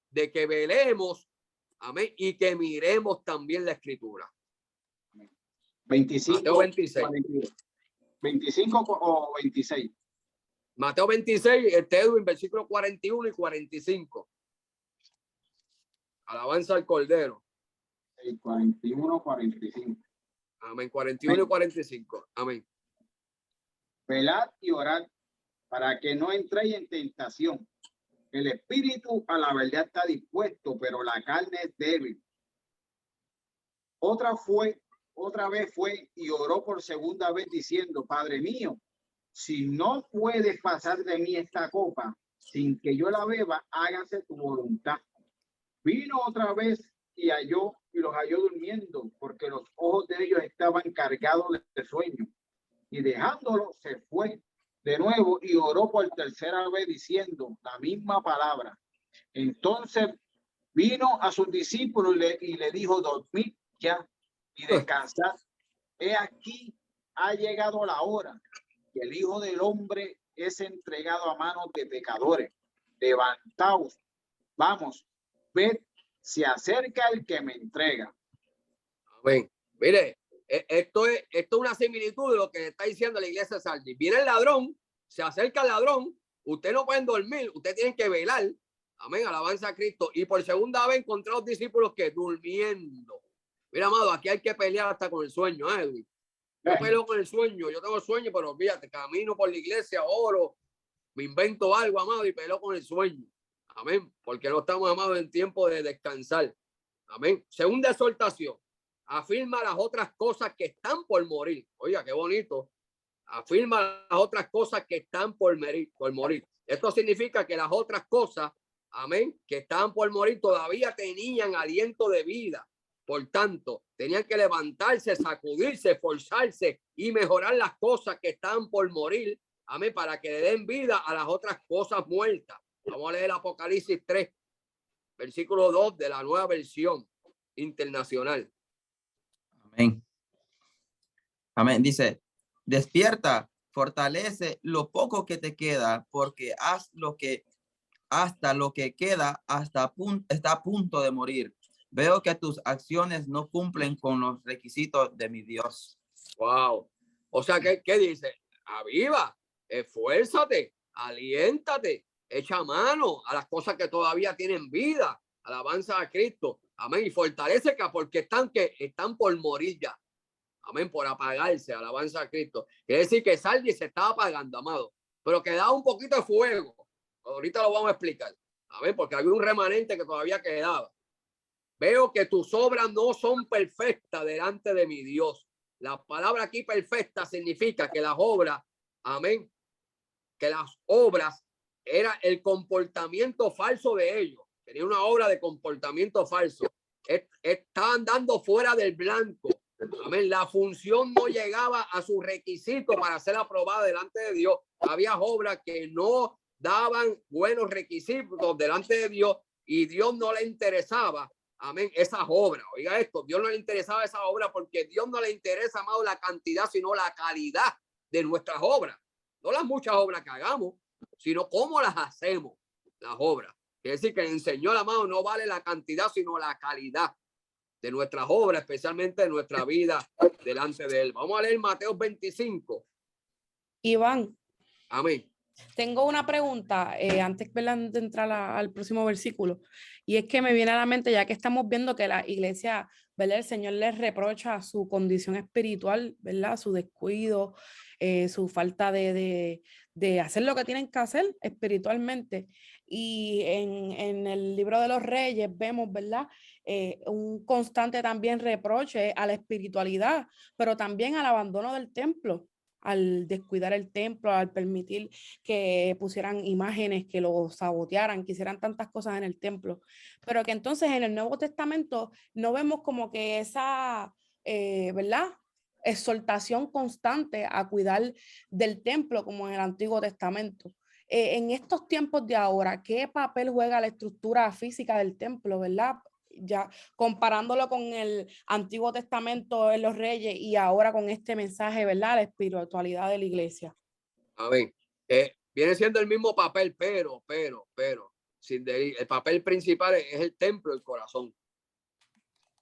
de que velemos, amén, y que miremos también la escritura. 25, Mateo 26. 25 o 26. Mateo 26, Edwin, versículos 41 y 45. Alabanza al Cordero. 41, 45. Amén. 41 y 45. Amén. Velad y orad para que no entréis en tentación. El espíritu a la verdad está dispuesto, pero la carne es débil. Otra vez fue y oró por segunda vez diciendo, Padre mío, si no puedes pasar de mí esta copa sin que yo la beba, hágase tu voluntad. Vino otra vez y los halló durmiendo, porque los ojos de ellos estaban cargados de sueño. Y dejándolo, se fue de nuevo y oró por tercera vez diciendo la misma palabra. Entonces vino a sus discípulos y le dijo: dormid ya y descansad. He aquí, ha llegado la hora que el Hijo del Hombre es entregado a manos de pecadores. Levantaos, vamos, ved, se acerca el que me entrega. Amén. Mire, esto es una similitud de lo que está diciendo la iglesia de Sardis. Viene el ladrón, se acerca el ladrón, usted no pueden dormir, usted tiene que velar. Amén, alabanza a Cristo. Y por segunda vez encontré a los discípulos que durmiendo. Mira, amado, aquí hay que pelear hasta con el sueño, Edwin. Yo peleo con el sueño, yo tengo sueño, pero olvídate, camino por la iglesia, oro, me invento algo, amado, y peleo con el sueño. Amén, porque no estamos, amados, en tiempo de descansar. Amén. Segunda exhortación, afirma las otras cosas que están por morir. Oiga, qué bonito. Afirma las otras cosas que están por morir. Esto significa que las otras cosas, amén, que estaban por morir todavía tenían aliento de vida. Por tanto, tenían que levantarse, sacudirse, esforzarse y mejorar las cosas que están por morir. Amén, para que le den vida a las otras cosas muertas. Vamos a leer Apocalipsis 3, versículo 2 de la Nueva Versión Internacional. Amén. Amén. Dice: despierta, fortalece lo poco que te queda, porque haz lo que hasta lo que queda está a punto de morir. Veo que tus acciones no cumplen con los requisitos de mi Dios. Wow. O sea, ¿qué dice? Aviva, esfuérzate, aliéntate, echa mano a las cosas que todavía tienen vida. Alabanza a Cristo. Amén. Y fortalece porque están por morir ya. Amén. Por apagarse. Alabanza a Cristo. Quiere decir que Sardis se estaba apagando, amado. Pero quedaba un poquito de fuego. Ahorita lo vamos a explicar. Amén. Porque había un remanente que todavía quedaba. Veo que tus obras no son perfectas delante de mi Dios. La palabra aquí perfecta significa que las obras, amén, que las obras era el comportamiento falso de ellos. Tenía una obra de comportamiento falso. Estaban dando fuera del blanco. Amén. La función no llegaba a su requisito para ser aprobada delante de Dios. Había obras que no daban buenos requisitos delante de Dios y Dios no le interesaba. Amén, esas obras. Oiga esto, Dios no le interesaba esa obra porque Dios no le interesa, amado, la cantidad, sino la calidad de nuestras obras. No las muchas obras que hagamos, sino cómo las hacemos, las obras. Quiere decir que el Señor, amado, no vale la cantidad, sino la calidad de nuestras obras, especialmente de nuestra vida delante de Él. Vamos a leer Mateo 25. Iván. Amén. Tengo una pregunta antes de entrar al próximo versículo, y es que me viene a la mente, ya que estamos viendo que la iglesia, ¿verdad? El Señor les reprocha su condición espiritual, ¿verdad? Su descuido, su falta de hacer lo que tienen que hacer espiritualmente. Y en el libro de los Reyes vemos, ¿verdad? Un constante también reproche a la espiritualidad, pero también al abandono del templo, al descuidar el templo, al permitir que pusieran imágenes, que lo sabotearan, que hicieran tantas cosas en el templo. Pero que entonces en el Nuevo Testamento no vemos como que esa, ¿verdad? Exhortación constante a cuidar del templo como en el Antiguo Testamento. En estos tiempos de ahora, ¿qué papel juega la estructura física del templo, verdad? Ya comparándolo con el Antiguo Testamento en los Reyes y ahora con este mensaje, ¿verdad? La espiritualidad de la iglesia. Amén. Viene siendo el mismo papel, pero, el papel principal es el templo, el corazón.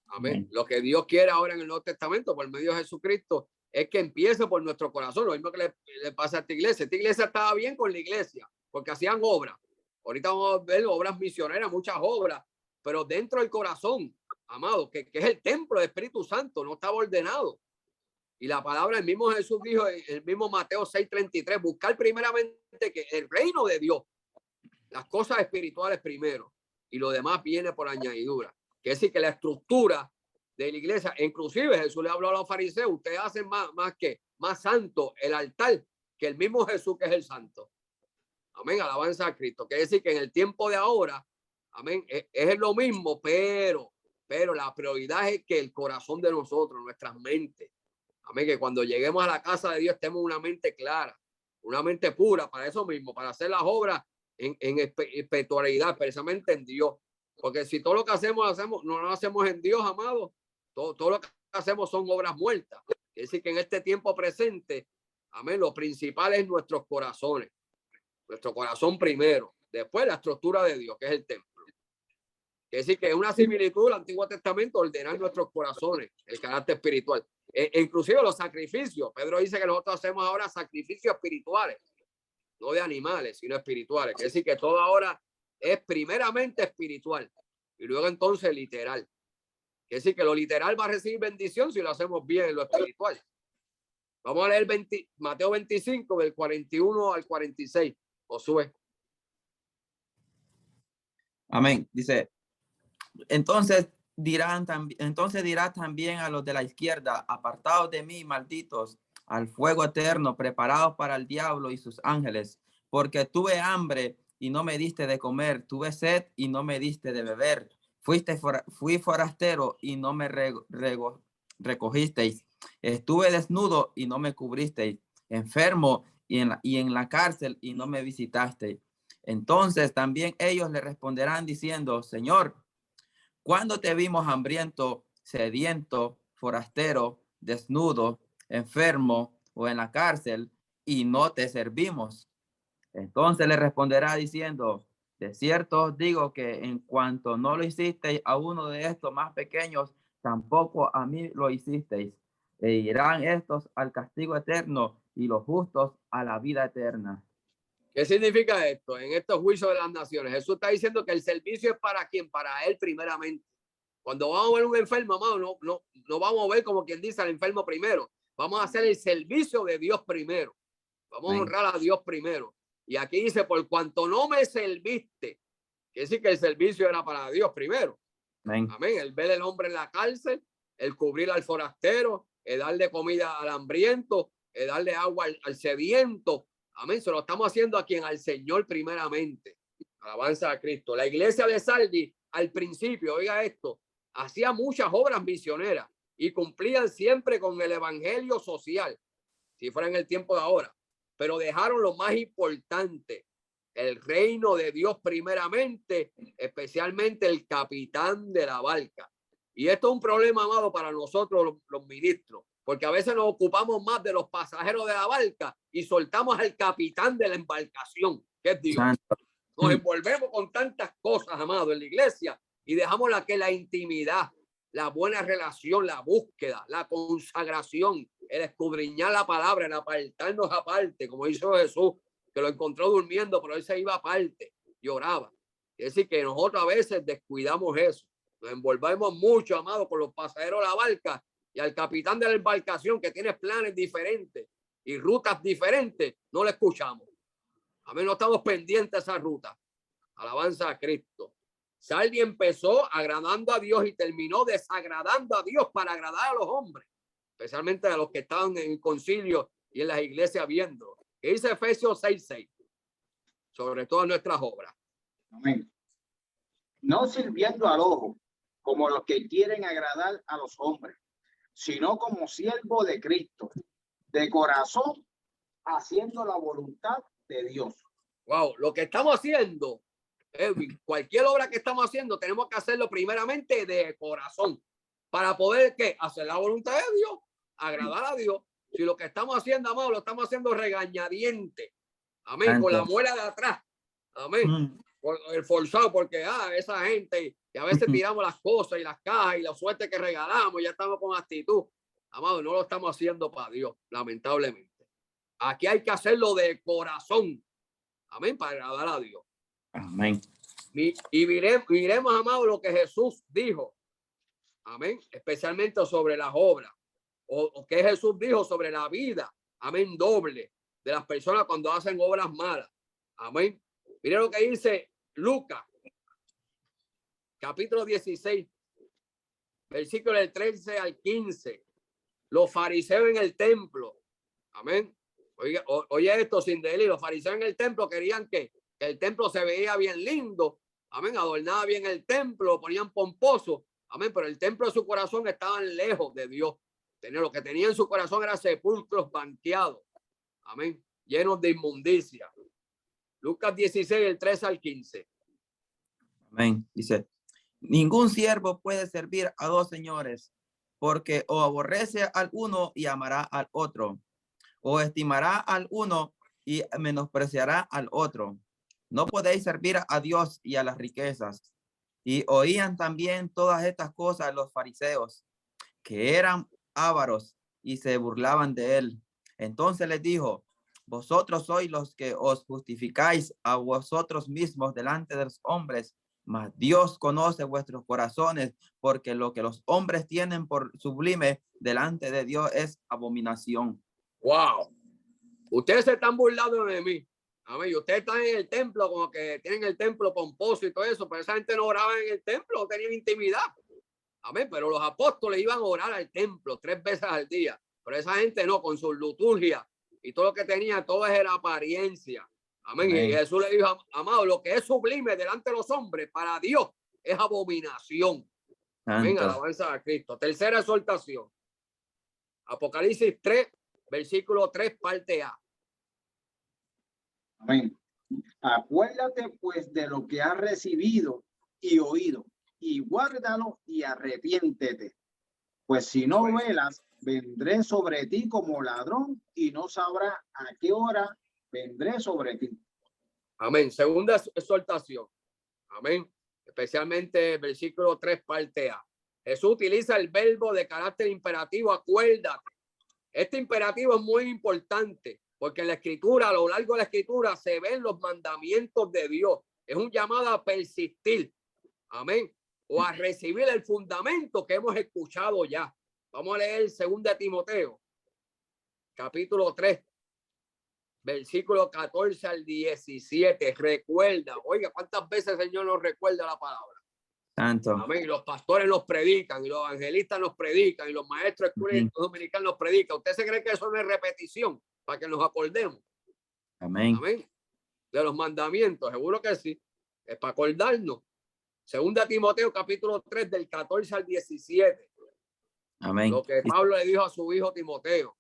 Amén. Lo que Dios quiere ahora en el Nuevo Testamento por medio de Jesucristo es que empiece por nuestro corazón. Lo mismo que le pasa a esta iglesia. Esta iglesia estaba bien con la iglesia porque hacían obras. Ahorita vamos a ver obras misioneras, muchas obras, pero dentro del corazón, amado, que es el templo del Espíritu Santo, no estaba ordenado. Y la palabra, el mismo Jesús dijo, el mismo Mateo 6:33, buscar primeramente que el reino de Dios, las cosas espirituales primero, y lo demás viene por añadidura. Quiere decir que la estructura de la iglesia, inclusive Jesús le habló a los fariseos, ustedes hacen más santo el altar que el mismo Jesús, que es el santo. Amén, alabanza a Cristo. Quiere decir que en el tiempo de ahora, Amén. Es lo mismo, pero la prioridad es que el corazón de nosotros, nuestras mentes, amén, que cuando lleguemos a la casa de Dios estemos una mente clara, una mente pura, para eso mismo, para hacer las obras en espiritualidad, precisamente en Dios. Porque si todo lo que hacemos no lo hacemos en Dios, amado, todo lo que hacemos son obras muertas. Es decir, que en este tiempo presente, amén, lo principal es nuestros corazones, nuestro corazón primero, después la estructura de Dios, que es el templo. Es decir, que es una similitud del Antiguo Testamento ordenar nuestros corazones, el carácter espiritual. Inclusive los sacrificios. Pedro dice que nosotros hacemos ahora sacrificios espirituales, no de animales, sino espirituales. Es decir, que todo ahora es primeramente espiritual y luego entonces literal. Es decir, que lo literal va a recibir bendición si lo hacemos bien en lo espiritual. Vamos a leer Mateo 25, del 41 al 46. Josué. Amén. Dice, entonces dirá también a los de la izquierda, apartados de mí, malditos, al fuego eterno, preparados para el diablo y sus ángeles, porque tuve hambre y no me diste de comer, tuve sed y no me diste de beber, fui forastero y no me recogisteis, estuve desnudo y no me cubristeis, enfermo y en la cárcel y no me visitasteis. Entonces también ellos le responderán diciendo, Señor, ¿cuándo te vimos hambriento, sediento, forastero, desnudo, enfermo o en la cárcel y no te servimos? Entonces le responderá diciendo, de cierto os digo que en cuanto no lo hicisteis a uno de estos más pequeños, tampoco a mí lo hicisteis. E irán estos al castigo eterno y los justos a la vida eterna. ¿Qué significa esto? En estos juicios de las naciones, Jesús está diciendo que el servicio es para quién, para él primeramente. Cuando vamos a ver un enfermo, amado, no vamos a ver como quien dice al enfermo primero. Vamos a hacer el servicio de Dios primero. Vamos a honrar a Dios primero. Y aquí dice, por cuanto no me serviste, quiere decir que el servicio era para Dios primero. Amén. El ver al hombre en la cárcel, el cubrir al forastero, el darle comida al hambriento, el darle agua al sediento. Amén. Se lo estamos haciendo a quien, al Señor primeramente. Alabanza a Cristo. La iglesia de Sardis, al principio, oiga esto, hacía muchas obras misioneras y cumplían siempre con el evangelio social, si fuera en el tiempo de ahora, pero dejaron lo más importante, el reino de Dios primeramente, especialmente el capitán de la barca. Y esto es un problema, amado, para nosotros los ministros, porque a veces nos ocupamos más de los pasajeros de la barca y soltamos al capitán de la embarcación, que es Dios. Santo. Nos envolvemos con tantas cosas, amado, en la iglesia y dejamos la intimidad, la buena relación, la búsqueda, la consagración, el escudriñar la palabra, el apartarnos aparte, como hizo Jesús, que lo encontró durmiendo, pero él se iba aparte y oraba. Es decir, que nosotros a veces descuidamos eso. Nos envolvemos mucho, amado, con los pasajeros de la barca y al capitán de la embarcación que tiene planes diferentes y rutas diferentes, no le escuchamos. A mí no estamos pendientes de esa ruta. Alabanza a Cristo. Sardis empezó agradando a Dios y terminó desagradando a Dios para agradar a los hombres, especialmente a los que estaban en el concilio y en las iglesias viendo. ¿Qué dice Efesios 6:6? Sobre todas nuestras obras. Amén. No sirviendo al ojo, como los que quieren agradar a los hombres, sino como siervo de Cristo, de corazón, haciendo la voluntad de Dios. Wow, lo que estamos haciendo, Edwin, cualquier obra que estamos haciendo, tenemos que hacerlo primeramente de corazón, para poder ¿qué? Hacer la voluntad de Dios, agradar a Dios. Si lo que estamos haciendo, amado, lo estamos haciendo regañadiente, amén, con la muela de atrás, amén, por el forzado, porque esa gente, que a veces tiramos las cosas y las cajas y la suerte que regalamos, ya estamos con actitud, amado, no lo estamos haciendo para Dios, lamentablemente. Aquí hay que hacerlo de corazón, amén, para agradar a Dios. Amén. Y miremos, amado, lo que Jesús dijo, amén, especialmente sobre las obras, o que Jesús dijo sobre la vida, amén, doble de las personas cuando hacen obras malas, amén. Miren lo que dice Lucas, capítulo 16, versículo del 13 al 15, los fariseos en el templo, amén. Oye esto sin delirio, los fariseos en el templo querían que el templo se veía bien lindo Amén. Adornaba bien el templo, lo ponían pomposo. Amén. Pero el templo de su corazón estaban lejos de Dios. Lo que tenía en su corazón era sepulcros banqueados. Amén. Llenos de inmundicia. Lucas 16, el 13 al 15. Amén. Dice, ningún siervo puede servir a dos señores, porque o aborrece al uno y amará al otro, o estimará al uno y menospreciará al otro. No podéis servir a Dios y a las riquezas. Y oían también todas estas cosas los fariseos, que eran ávaros y se burlaban de él. Entonces les dijo, vosotros sois los que os justificáis a vosotros mismos delante de los hombres, mas Dios conoce vuestros corazones, porque lo que los hombres tienen por sublime delante de Dios es abominación. Wow. Ustedes se están burlando de mí. Amén. Y ustedes están en el templo, como que tienen el templo pomposo y todo eso, pero esa gente no oraba en el templo, no tenían intimidad. Amén. Pero los apóstoles iban a orar al templo 3 veces al día. Pero esa gente no, con su liturgia y todo lo que tenía, todo era apariencia. Amén. Amén. Y Jesús le dijo, amado, lo que es sublime delante de los hombres, para Dios es abominación. Amén. Santo. Alabanza a Cristo. Tercera exhortación. Apocalipsis 3, versículo 3, parte A. Amén. Acuérdate pues de lo que has recibido y oído, y guárdalo y arrepiéntete. Pues si no velas, vendré sobre ti como ladrón y no sabrá a qué hora vendré sobre ti. Amén. Segunda exhortación. Amén. Especialmente el versículo 3, parte A. Jesús utiliza el verbo de carácter imperativo, acuérdate. Este imperativo es muy importante porque en la escritura, a lo largo de la escritura, se ven los mandamientos de Dios. Es un llamado a persistir. Amén. O a recibir el fundamento que hemos escuchado ya. Vamos a leer 2 Timoteo, capítulo 3, versículo 14 al 17. Recuerda, oiga, ¿cuántas veces el Señor nos recuerda la palabra? Santo. Amén. Y los pastores nos predican, y los evangelistas nos predican, y los maestros dominicanos nos predican. ¿Usted se cree que eso no es repetición para que nos acordemos? Amén. Amén. De los mandamientos, seguro que sí. Es para acordarnos. 2 Timoteo, capítulo 3, del 14 al 17. Amén. Lo que Pablo le dijo a su hijo Timoteo.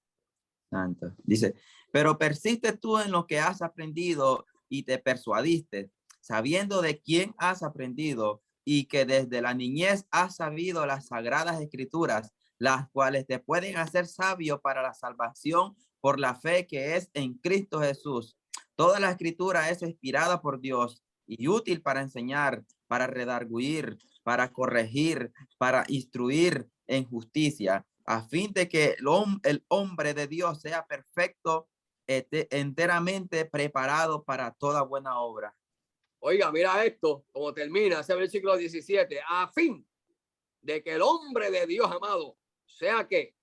Santo. Dice, pero persiste tú en lo que has aprendido y te persuadiste, sabiendo de quién has aprendido y que desde la niñez has sabido las sagradas escrituras, las cuales te pueden hacer sabio para la salvación por la fe que es en Cristo Jesús. Toda la escritura es inspirada por Dios y útil para enseñar, para redarguir, para corregir, para instruir en justicia, a fin de que el hombre de Dios sea perfecto, enteramente preparado para toda buena obra. Oiga, mira esto, como termina ese versículo 17, a fin de que el hombre de Dios, amado, sea que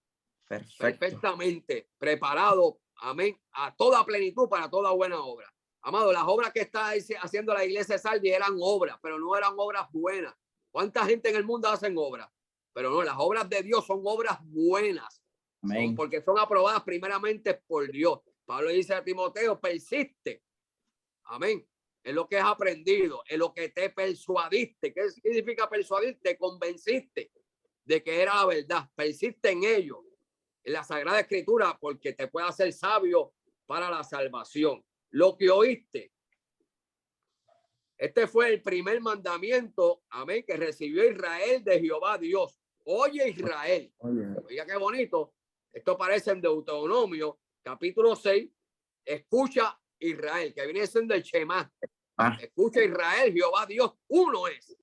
perfectamente preparado, amén, a toda plenitud para toda buena obra. Amado, las obras que está haciendo la iglesia de Sardis eran obras, pero no eran obras buenas. ¿Cuánta gente en el mundo hacen obras? Pero no, las obras de Dios son obras buenas. Amén. Porque son aprobadas primeramente por Dios. Pablo dice a Timoteo, persiste. Amén. En lo que has aprendido, en lo que te persuadiste. ¿Qué significa persuadirte? Convenciste de que era la verdad. Persiste en ello, en la Sagrada Escritura, porque te puede hacer sabio para la salvación. Lo que oíste. Este fue el primer mandamiento, amén, que recibió Israel de Jehová Dios. Oye Israel. Oiga qué bonito. Esto aparece en Deuteronomio, capítulo 6. Escucha Israel, que viene siendo el Shema. Escucha Israel, Jehová Dios, uno es.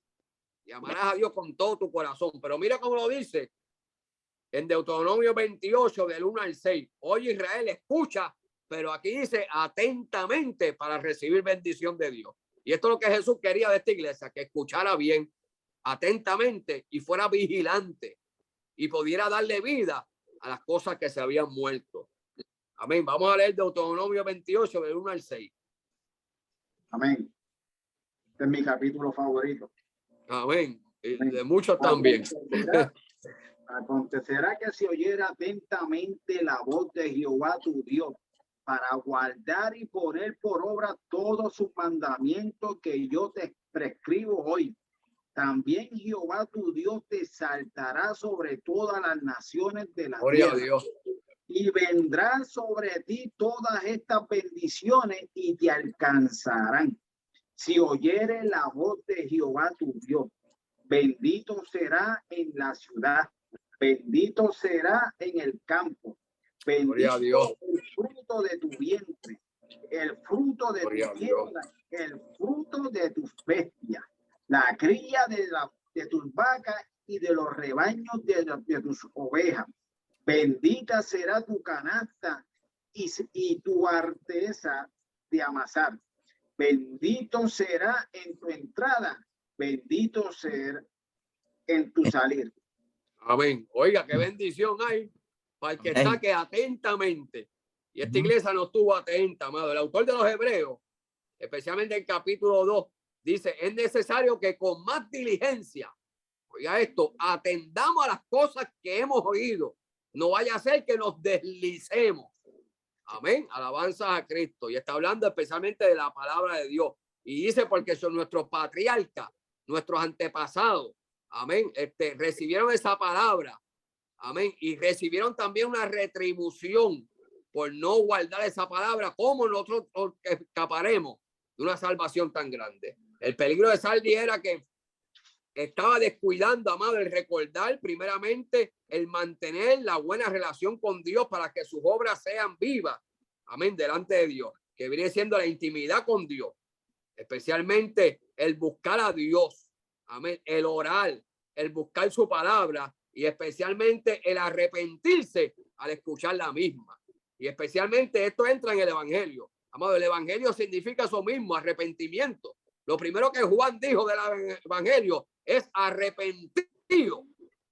Y amarás a Dios con todo tu corazón. Pero mira cómo lo dice en Deuteronomio 28, del 1 al 6. Oye Israel, escucha, pero aquí dice atentamente para recibir bendición de Dios. Y esto es lo que Jesús quería de esta iglesia, que escuchara bien, atentamente y fuera vigilante y pudiera darle vida a las cosas que se habían muerto. Amén. Vamos a leer Deuteronomio 28, del 1 al 6. Amén. Este es mi capítulo favorito. Amén. Y de muchos también. Acontecerá que si oyera atentamente la voz de Jehová tu Dios para guardar y poner por obra todos sus mandamientos que yo te prescribo hoy. También Jehová tu Dios te exaltará sobre todas las naciones de la tierra. Y vendrán sobre ti todas estas bendiciones y te alcanzarán. Si oyeres la voz de Jehová tu Dios, bendito será en la ciudad, bendito será en el campo, bendito el fruto de tu vientre, el fruto de tu tierra, el fruto de tus bestias, la cría de tus vacas y de los rebaños de tus ovejas. Bendita será tu canasta y tu arteza de amasar. Bendito será en tu entrada, bendito será en tu salir. Amén. Oiga, qué bendición hay para el que saque atentamente. Y esta iglesia no estuvo atenta, amado. El autor de los Hebreos, especialmente en capítulo 2, dice, es necesario que con más diligencia, oiga esto, atendamos a las cosas que hemos oído. No vaya a ser que nos deslicemos. Amén. Alabanza a Cristo. Y está hablando especialmente de la palabra de Dios. Y dice, porque son nuestros patriarcas, nuestros antepasados. Amén. Recibieron esa palabra. Amén. Y recibieron también una retribución por no guardar esa palabra. ¿Cómo nosotros escaparemos de una salvación tan grande? El peligro de Sardi era que estaba descuidando, amado, el recordar primeramente el mantener la buena relación con Dios para que sus obras sean vivas. Amén. Delante de Dios, que viene siendo la intimidad con Dios, especialmente el buscar a Dios. Amén. El orar, el buscar su palabra y especialmente el arrepentirse al escuchar la misma. Y especialmente esto entra en el evangelio. Amado, el evangelio significa eso mismo, arrepentimiento. Lo primero que Juan dijo del evangelio es arrepentido,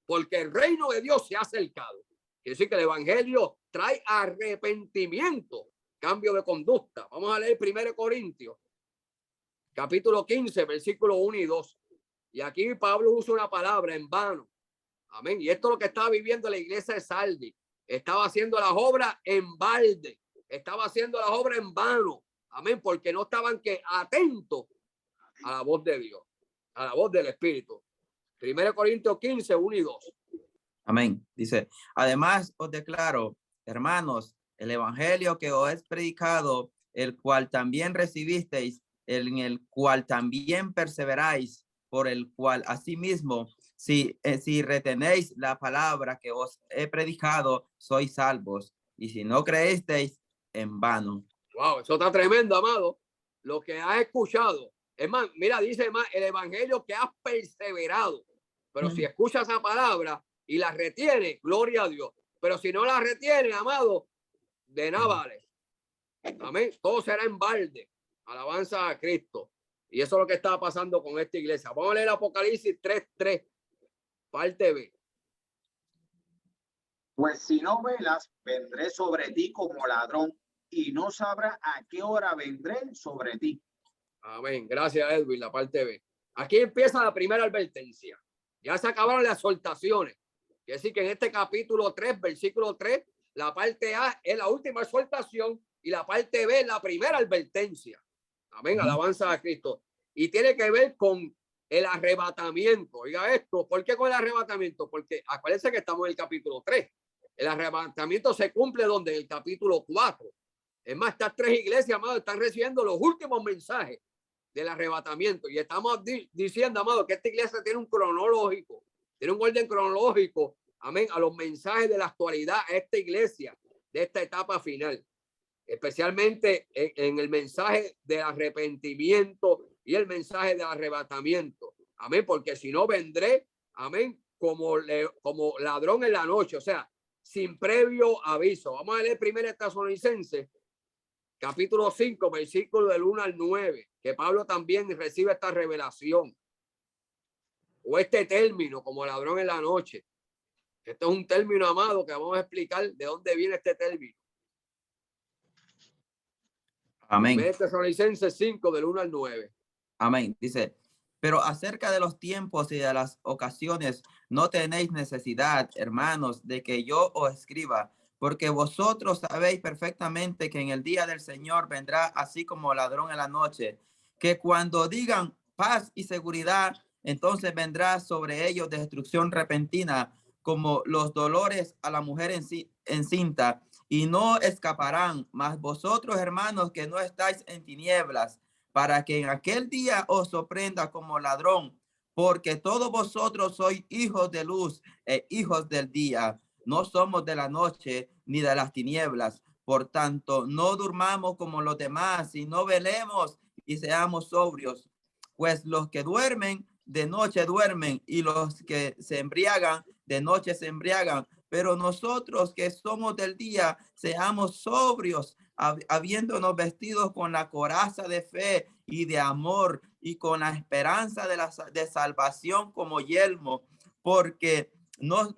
porque el reino de Dios se ha acercado. Quiere decir que el evangelio trae arrepentimiento, cambio de conducta. Vamos a leer 1 Corintios, capítulo 15, versículos 1 y 2. Y aquí Pablo usa una palabra, en vano. Amén. Y esto es lo que estaba viviendo la iglesia de Sardi. Estaba haciendo las obras en balde. Estaba haciendo las obras en vano. Amén. Porque no estaban atentos a la voz de Dios, a la voz del Espíritu. 1 Corintios 15, 1 y 2. Amén. Dice, además os declaro, hermanos, el evangelio que os es predicado, el cual también recibisteis, en el cual también perseveráis, por el cual asimismo, si retenéis la palabra que os he predicado, sois salvos. Y si no creísteis, en vano. Wow, eso está tremendo, amado. Lo que has escuchado. Es más, mira, dice más, el evangelio que has perseverado. Pero si escuchas esa palabra y la retiene, gloria a Dios. Pero si no la retiene, amado, de nada vale. Amén. Todo será en balde. Alabanza a Cristo. Y eso es lo que está pasando con esta iglesia. Vamos a leer Apocalipsis 3:3, parte B. Pues si no velas, vendré sobre ti como ladrón y no sabrás a qué hora vendré sobre ti. Amén. Gracias, Edwin, la parte B. Aquí empieza la primera advertencia. Ya se acabaron las exhortaciones. Quiere decir que en este capítulo 3, versículo 3, la parte A es la última exhortación y la parte B es la primera advertencia. Amén. Alabanza a Cristo. Y tiene que ver con el arrebatamiento. Oiga esto. ¿Por qué con el arrebatamiento? Porque acuérdense que estamos en el capítulo 3. El arrebatamiento se cumple donde en el capítulo 4. Es más, estas tres iglesias, amados, están recibiendo los últimos mensajes del arrebatamiento. Y estamos diciendo, amado, que esta iglesia tiene un cronológico, tiene un orden cronológico, amén, a los mensajes de la actualidad a esta iglesia, de esta etapa final. Especialmente en el mensaje del arrepentimiento y el mensaje del arrebatamiento. Amén, porque si no vendré, amén, como ladrón en la noche, o sea, sin previo aviso. Vamos a leer 1 Tesalonicenses, capítulo 5, versículo del 1 al 9, que Pablo también recibe esta revelación o este término como ladrón en la noche. Este es un término, amado, que vamos a explicar de dónde viene este término. Amén. 1 Tesalonicenses 5, del 1 al 9. Amén. Dice, pero acerca de los tiempos y de las ocasiones, no tenéis necesidad, hermanos, de que yo os escriba, porque vosotros sabéis perfectamente que en el día del Señor vendrá así como ladrón en la noche, que cuando digan paz y seguridad, entonces vendrá sobre ellos destrucción repentina, como los dolores a la mujer encinta, y no escaparán. Mas vosotros, hermanos, que no estáis en tinieblas, para que en aquel día os sorprenda como ladrón, porque todos vosotros sois hijos de luz e hijos del día. No somos de la noche ni de las tinieblas. Por tanto, no durmamos como los demás, sino velemos y seamos sobrios. Pues los que duermen de noche duermen, y los que se embriagan de noche se embriagan. Pero nosotros que somos del día, seamos sobrios, habiéndonos vestidos con la coraza de fe y de amor, y con la esperanza de salvación como yelmo, porque no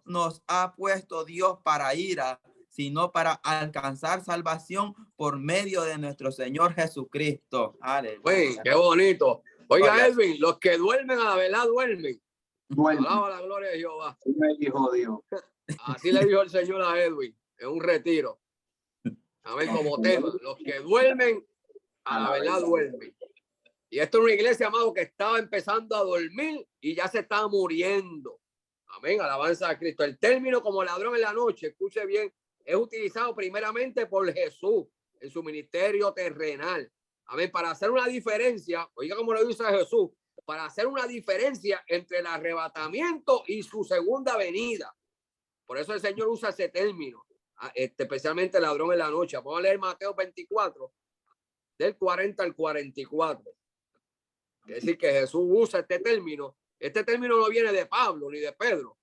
nos ha puesto Dios para ira, sino para alcanzar salvación por medio de nuestro Señor Jesucristo. Aleluya. Qué bonito. Oiga, Edwin, los que duermen a la verdad duermen. Alaba la gloria de Jehová. Me dijo Dios. Así le dijo el Señor a Edwin en un retiro. Amén, como tema. Los que duermen a la verdad duermen. Y esto es una iglesia, amado, que estaba empezando a dormir y ya se estaba muriendo. Amén, alabanza a Cristo. El término como ladrón en la noche, escuche bien, es utilizado primeramente por Jesús en su ministerio terrenal. Amén, para hacer una diferencia, oiga cómo lo dice Jesús, para hacer una diferencia entre el arrebatamiento y su segunda venida. Por eso el Señor usa ese término, especialmente ladrón en la noche. Vamos a leer Mateo 24, del 40 al 44. Es decir, que Jesús usa este término. Este término no viene de Pablo ni de Pedro,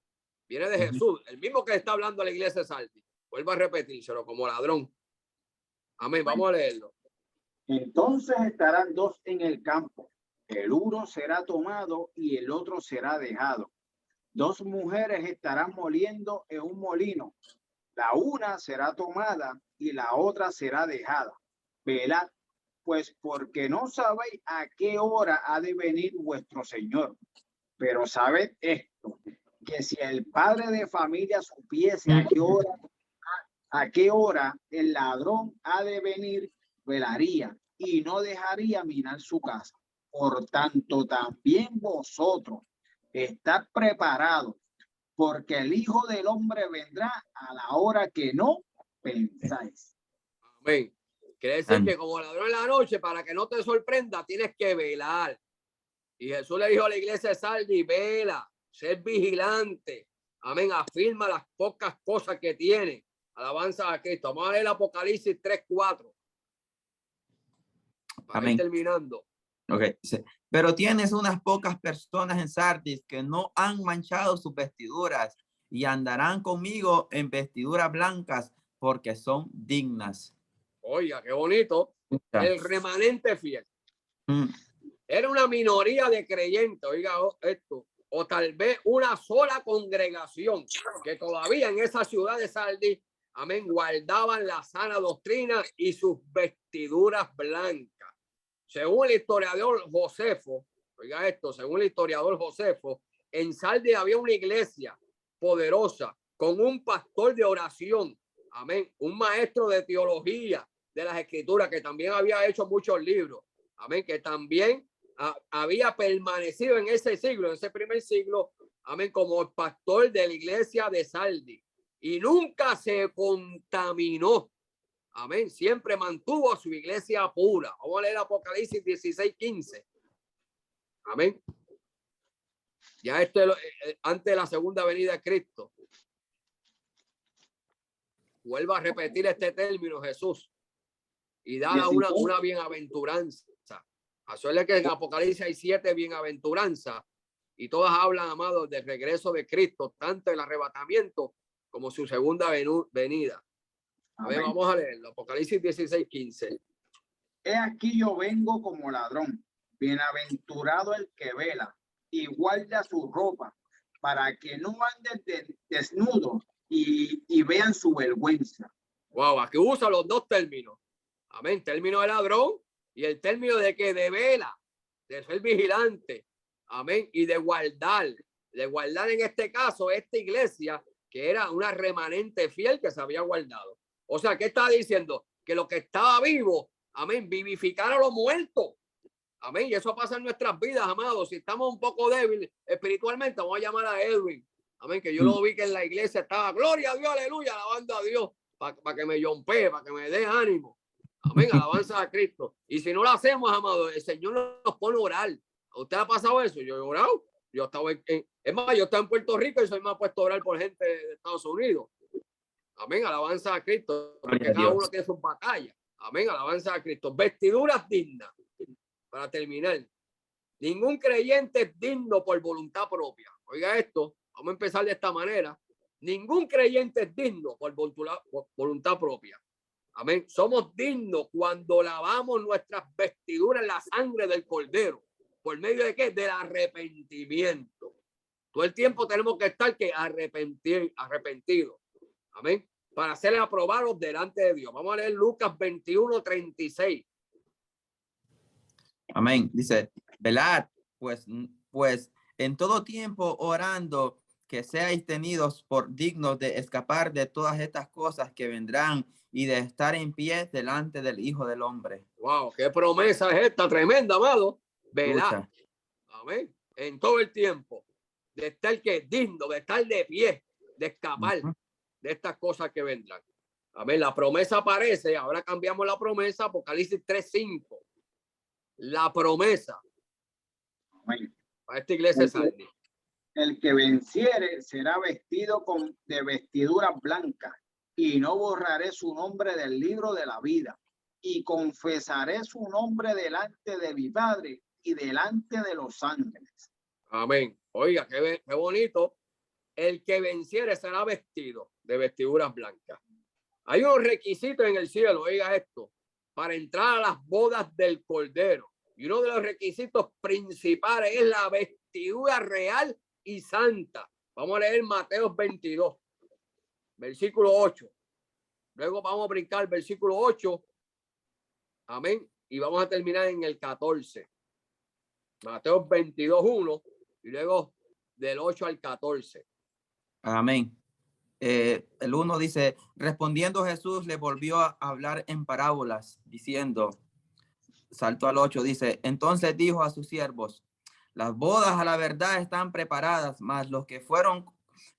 viene de Jesús, el mismo que está hablando a la iglesia de Sardis. Vuelvo a repetírselo, como ladrón. Amén, vamos a leerlo. Entonces estarán dos en el campo, el uno será tomado y el otro será dejado. Dos mujeres estarán moliendo en un molino, la una será tomada y la otra será dejada. Velad, pues, porque no sabéis a qué hora ha de venir vuestro Señor. Pero sabed esto, que si el padre de familia supiese a qué hora el ladrón ha de venir, velaría y no dejaría minar su casa. Por tanto, también vosotros estad preparados, porque el Hijo del Hombre vendrá a la hora que no pensáis. Amén. Quiere decir que como ladrón en la noche, para que no te sorprenda, tienes que velar. Y Jesús le dijo a la iglesia de Sardis, vela, ser vigilante. Amén, afirma las pocas cosas que tiene. Alabanza a Cristo. Vamos a leer Apocalipsis 3:4. Para ir terminando. Okay. Pero tienes unas pocas personas en Sardis que no han manchado sus vestiduras y andarán conmigo en vestiduras blancas porque son dignas. Oiga, qué bonito. El remanente fiel. Era una minoría de creyentes, oiga esto, o tal vez una sola congregación que todavía en esa ciudad de Sardis, amén, guardaban la sana doctrina y sus vestiduras blancas. Según el historiador Josefo, oiga esto, según el historiador Josefo, en Sardis había una iglesia poderosa con un pastor de oración, amén, un maestro de teología de las escrituras que también había hecho muchos libros, amén, que también había permanecido en ese siglo, en ese primer siglo, amén, como el pastor de la iglesia de Sardis y nunca se contaminó. Amén. Siempre mantuvo a su iglesia pura. Vamos a leer Apocalipsis 16:15. Amén. Ya antes de la segunda venida de Cristo. Vuelvo a repetir este término, Jesús. Y da una bienaventuranza. Acuérdense que en Apocalipsis hay 7 bienaventuranzas. Y todas hablan, amados, del regreso de Cristo, tanto el arrebatamiento como su segunda venida. A ver, vamos a leerlo. Apocalipsis 16:15. He aquí yo vengo como ladrón. Bienaventurado el que vela y guarda su ropa, para que no anden desnudos y vean su vergüenza. Wow, aquí usa los dos términos. Amén. Término de ladrón y el término de que de vela, de ser vigilante. Amén. Y de guardar. De guardar en este caso, esta iglesia que era una remanente fiel que se había guardado. O sea, ¿qué está diciendo? Que lo que estaba vivo, amén, vivificar a los muertos. Amén. Y eso pasa en nuestras vidas, amados. Si estamos un poco débiles espiritualmente, vamos a llamar a Edwin. Amén. Que yo lo vi que en la iglesia estaba, gloria a Dios, aleluya, alabando a Dios, para que me yompee, para que me dé ánimo. Amén. Alabanza a Cristo. Y si no lo hacemos, amados, el Señor nos pone a orar. ¿A usted ha pasado eso? Yo he orado. Yo estaba es más, yo estaba en Puerto Rico y soy más puesto a orar por gente de Estados Unidos. Amén. Alabanza a Cristo. Porque cada uno tiene sus batallas. Amén. Alabanza a Cristo. Vestiduras dignas. Para terminar, ningún creyente es digno por voluntad propia. Oiga esto, vamos a empezar de esta manera. Ningún creyente es digno por voluntad propia. Amén. Somos dignos cuando lavamos nuestras vestiduras en la sangre del Cordero. ¿Por medio de qué? Del arrepentimiento. Todo el tiempo tenemos que estar arrepentidos. Amén. Para ser aprobados delante de Dios. Vamos a leer Lucas 21:36. Amén. Dice, velad, pues en todo tiempo orando que seáis tenidos por dignos de escapar de todas estas cosas que vendrán y de estar en pie delante del Hijo del Hombre. Wow, qué promesa es esta, tremenda, amado. Velad. Amén. En todo el tiempo de estar digno, de estar de pie, de escapar de estas cosas que vendrán. Amén. La promesa aparece, ahora cambiamos la promesa, Apocalipsis 3:5. La promesa. Amén. Para esta iglesia Sardi. El que venciere será vestido de vestiduras blancas, y no borraré su nombre del libro de la vida, y confesaré su nombre delante de mi Padre y delante de los ángeles. Amén. Oiga, qué bonito. El que venciere será vestido de vestiduras blancas. Hay unos requisitos en el cielo, oiga esto, para entrar a las bodas del Cordero. Y uno de los requisitos principales es la vestidura real y santa. Vamos a leer Mateo 22, versículo 8. Luego vamos a brincar el versículo 8. Amén. Y vamos a terminar en el 14. Mateo 22:1 y luego del 8 al 14. Amén. El 1 dice, respondiendo Jesús le volvió a hablar en parábolas, diciendo, saltó al 8, dice, entonces dijo a sus siervos, las bodas a la verdad están preparadas, mas los que fueron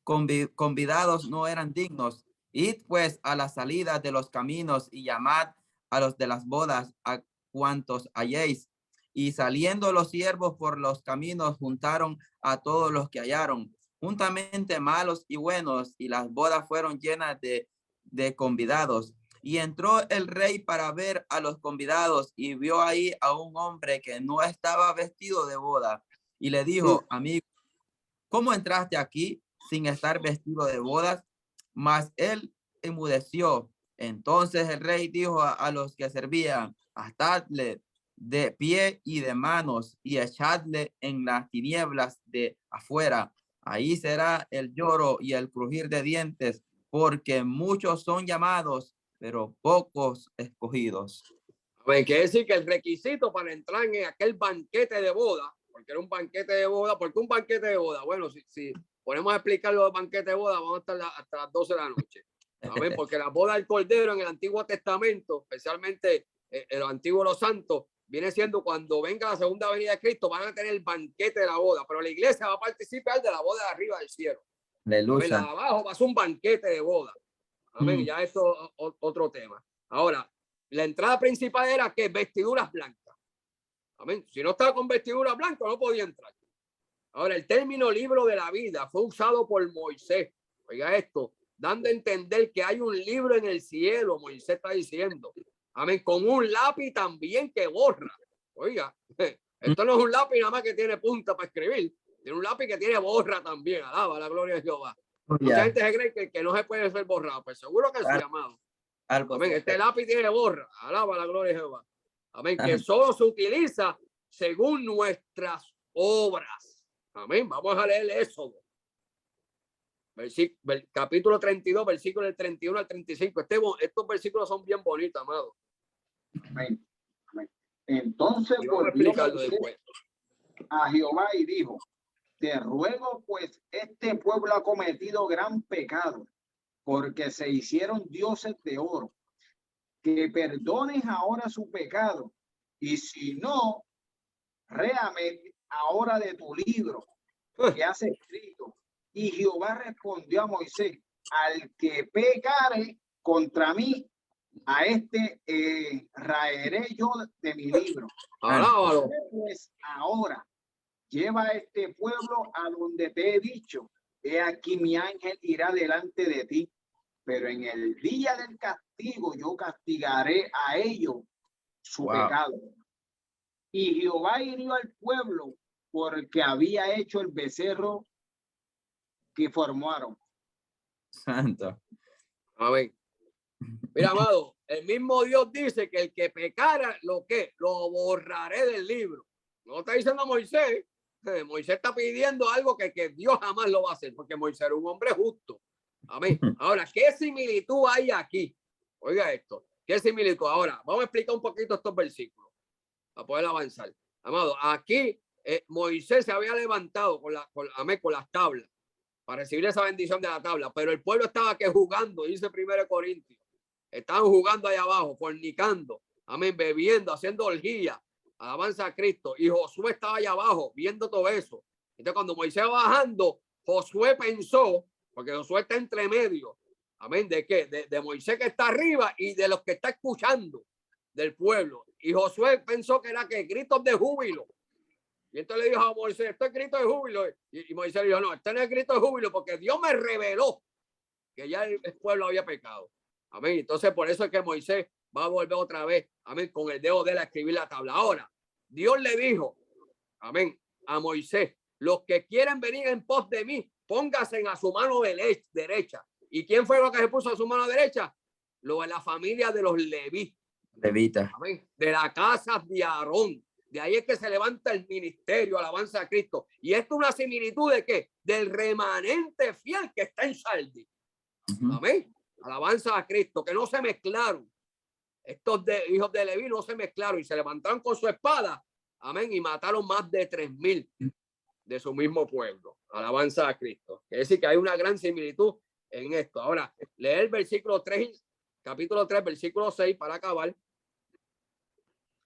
convidados no eran dignos. Id pues a la salida de los caminos y llamad a los de las bodas a cuantos halléis. Y saliendo los siervos por los caminos juntaron a todos los que hallaron, juntamente malos y buenos, y las bodas fueron llenas de convidados. Y entró el rey para ver a los convidados y vio ahí a un hombre que no estaba vestido de boda. Y le dijo, amigo, ¿cómo entraste aquí sin estar vestido de bodas? Mas él enmudeció. Entonces el rey dijo a los que servían, atadle de pie y de manos y echadle en las tinieblas de afuera. Ahí será el lloro y el crujir de dientes, porque muchos son llamados, pero pocos escogidos. Quiere decir que el requisito para entrar en aquel banquete de boda, porque era un banquete de boda, ¿por qué un banquete de boda? Bueno, si ponemos a explicar lo de banquete de boda, vamos a estar hasta las 12 de la noche. Porque la boda del Cordero en el Antiguo Testamento, especialmente en los antiguos los santos, viene siendo cuando venga la segunda venida de Cristo, van a tener el banquete de la boda, pero la iglesia va a participar de la boda de arriba del cielo. Aleluya. La de abajo va a ser un banquete de boda. Amén. Ya eso es otro tema. Ahora, la entrada principal era que vestiduras blancas. Amén. Si no estaba con vestiduras blancas, no podía entrar. Ahora, el término libro de la vida fue usado por Moisés. Oiga esto, dando a entender que hay un libro en el cielo, Moisés está diciendo. Amén, con un lápiz también que borra. Oiga, esto no es un lápiz nada más que tiene punta para escribir. Tiene un lápiz que tiene borra también. Alaba la gloria de Jehová. Mucha gente se cree que no se puede ser borrado. Pues seguro que sí, amado. Amén, este lápiz tiene borra. Alaba la gloria de Jehová. Amén, que solo se utiliza según nuestras obras. Amén, vamos a leer Éxodo. Capítulo 32, versículos del 31 al 35. Estos versículos son bien bonitos, amado. Amén. Amén. Entonces volvió a Jehová y dijo, te ruego, pues este pueblo ha cometido gran pecado, porque se hicieron dioses de oro, que perdones ahora su pecado, y si no, réame ahora de tu libro que has escrito. Y Jehová respondió a Moisés: al que pecare contra mí, a este raeré yo de mi libro. Alábalo. Pues ahora lleva a este pueblo a donde te he dicho. He aquí mi ángel irá delante de ti, pero en el día del castigo yo castigaré a ellos su pecado. Y Jehová hirió al pueblo porque había hecho el becerro que formaron. Santo. Amén. Mira, amado, el mismo Dios dice que el que pecara, lo borraré del libro. No está diciendo Moisés. Moisés está pidiendo algo que Dios jamás lo va a hacer, porque Moisés era un hombre justo. Amén. Ahora, ¿qué similitud hay aquí? Oiga esto. ¿Qué similitud? Ahora, vamos a explicar un poquito estos versículos para poder avanzar. Amado, aquí Moisés se había levantado con las tablas para recibir esa bendición de la tabla, pero el pueblo estaba que jugando, dice 1 Corintios. Estaban jugando ahí abajo, fornicando, amén, bebiendo, haciendo orgía, alabanza a Cristo. Y Josué estaba allá abajo viendo todo eso. Entonces, cuando Moisés va bajando, Josué pensó, porque Josué está entre medio, amén, ¿de qué? De Moisés que está arriba y de los que está escuchando del pueblo. Y Josué pensó que era que gritos de júbilo. Y entonces le dijo a Moisés: esto es grito de júbilo. Y Moisés le dijo: no, esto no es grito de júbilo, porque Dios me reveló que ya el pueblo había pecado. Amén. Entonces, por eso es que Moisés va a volver otra vez, amén, con el dedo de él a escribir la tabla. Ahora, Dios le dijo, amén, a Moisés: los que quieren venir en pos de mí, pónganse a su mano derecha. ¿Y quién fue lo que se puso a su mano derecha? Lo de la familia de los levitas. Amén. De la casa de Aarón. De ahí es que se levanta el ministerio, alabanza a Cristo. Y esto es una similitud de qué? Del remanente fiel que está en Sardis. Amén. Alabanza a Cristo, que no se mezclaron. Estos hijos de Leví no se mezclaron y se levantaron con su espada. Amén. Y mataron más de 3,000 de su mismo pueblo. Alabanza a Cristo. Quiere decir que hay una gran similitud en esto. Ahora, leer el versículo 3, capítulo 3, versículo 6 para acabar.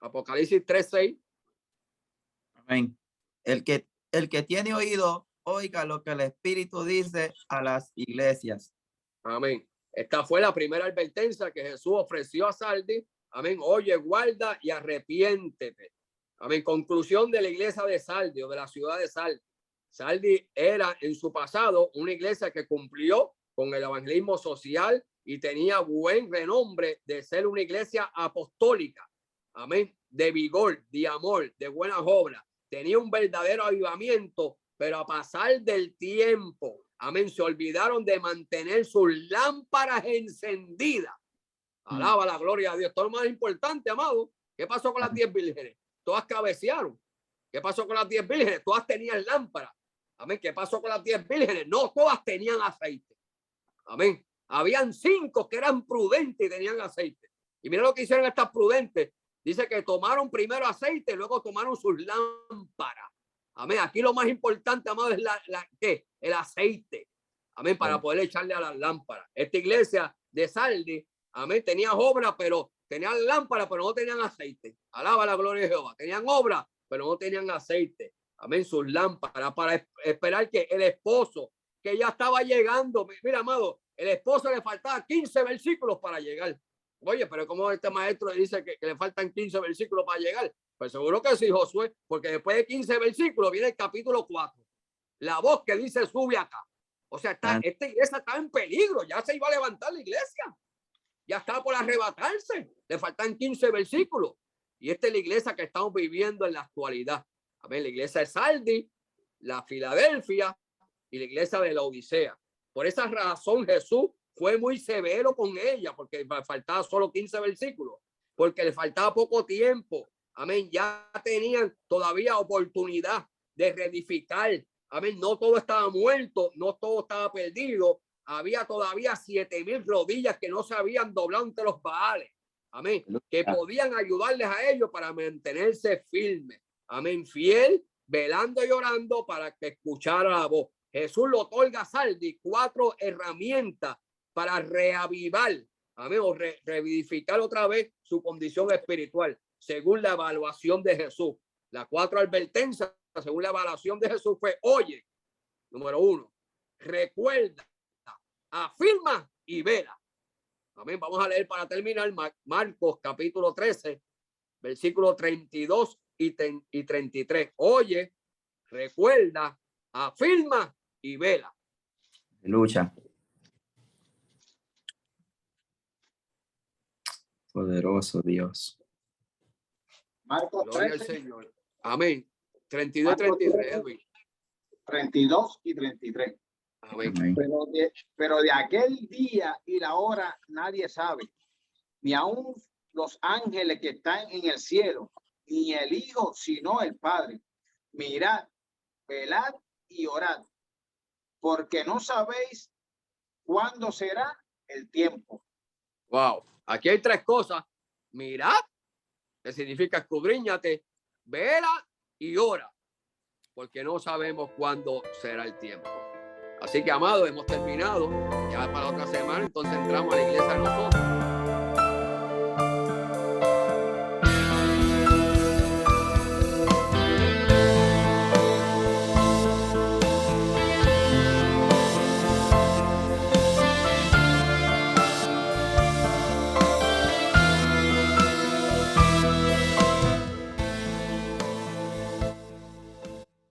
Apocalipsis 3:6. Amén. El que tiene oído, oiga lo que el Espíritu dice a las iglesias. Amén. Esta fue la primera advertencia que Jesús ofreció a Sardis. Amén. Oye, guarda y arrepiéntete. Amén. Conclusión de la iglesia de Sardis o de la ciudad de Sardis. Sardis era en su pasado una iglesia que cumplió con el evangelismo social y tenía buen renombre de ser una iglesia apostólica. Amén. De vigor, de amor, de buenas obras. Tenía un verdadero avivamiento, pero a pasar del tiempo, amén, se olvidaron de mantener sus lámparas encendidas. Alaba la gloria a Dios. Todo lo más importante, amado. ¿Qué pasó con las 10 vírgenes? Todas cabecearon. ¿Qué pasó con las 10 vírgenes? Todas tenían lámparas. Amén. ¿Qué pasó con las 10 vírgenes? No todas tenían aceite. Amén. Habían 5 que eran prudentes y tenían aceite. Y mira lo que hicieron estas prudentes. Dice que tomaron primero aceite y luego tomaron sus lámparas. Amén. Aquí lo más importante, amado, es el aceite. Amén. Para poder echarle a las lámparas. Esta iglesia de Sardis, amén, tenía obra, pero tenían lámparas, pero no tenían aceite. Alaba la gloria de Jehová. Tenían obra, pero no tenían aceite. Amén. Sus lámparas para esperar que el esposo, que ya estaba llegando, mira, amado, el esposo le faltaba 15 versículos para llegar. Oye, pero como este maestro dice que le faltan 15 versículos para llegar. Pues seguro que sí, Josué, porque después de 15 versículos viene el capítulo 4. La voz que dice: sube acá. O sea, esta iglesia estaba en peligro. Ya se iba a levantar la iglesia. Ya estaba por arrebatarse. Le faltan 15 versículos. Y esta es la iglesia que estamos viviendo en la actualidad. A ver, la iglesia de Sardis, la Filadelfia y la iglesia de la Odisea. Por esa razón Jesús fue muy severo con ella, porque faltaba solo 15 versículos, porque le faltaba poco tiempo. Amén. Ya tenían todavía oportunidad de reedificar. Amén. No todo estaba muerto, no todo estaba perdido. Había todavía 7,000 rodillas que no se habían doblado ante los Baales. Amén. Que podían ayudarles a ellos para mantenerse firmes. Amén. Fiel velando y orando para que escuchara la voz. Jesús le otorga a Sardis 4 herramientas para reavivar, amén, o revivificar otra vez su condición espiritual, según la evaluación de Jesús. Las 4 advertencias, según la evaluación de Jesús, fue: oye, número 1, recuerda, afirma y vela. Amén. Vamos a leer para terminar Marcos capítulo 13, versículos 32 y 33. Oye, recuerda, afirma y vela. Lucha. Poderoso Dios. Marcos Gloria 13, al Señor. Amén. 32 y 33, Edwin. 32 y 33. Amén. Amén. Pero de aquel día y la hora nadie sabe, ni aun los ángeles que están en el cielo, ni el Hijo, sino el Padre. Mirad, velad y orad, porque no sabéis cuándo será el tiempo. Wow. Aquí hay 3 cosas. Mirad, que significa escudriñate, vela y ora, porque no sabemos cuándo será el tiempo. Así que, amados, hemos terminado. Ya para otra semana, entonces entramos a la iglesia nosotros.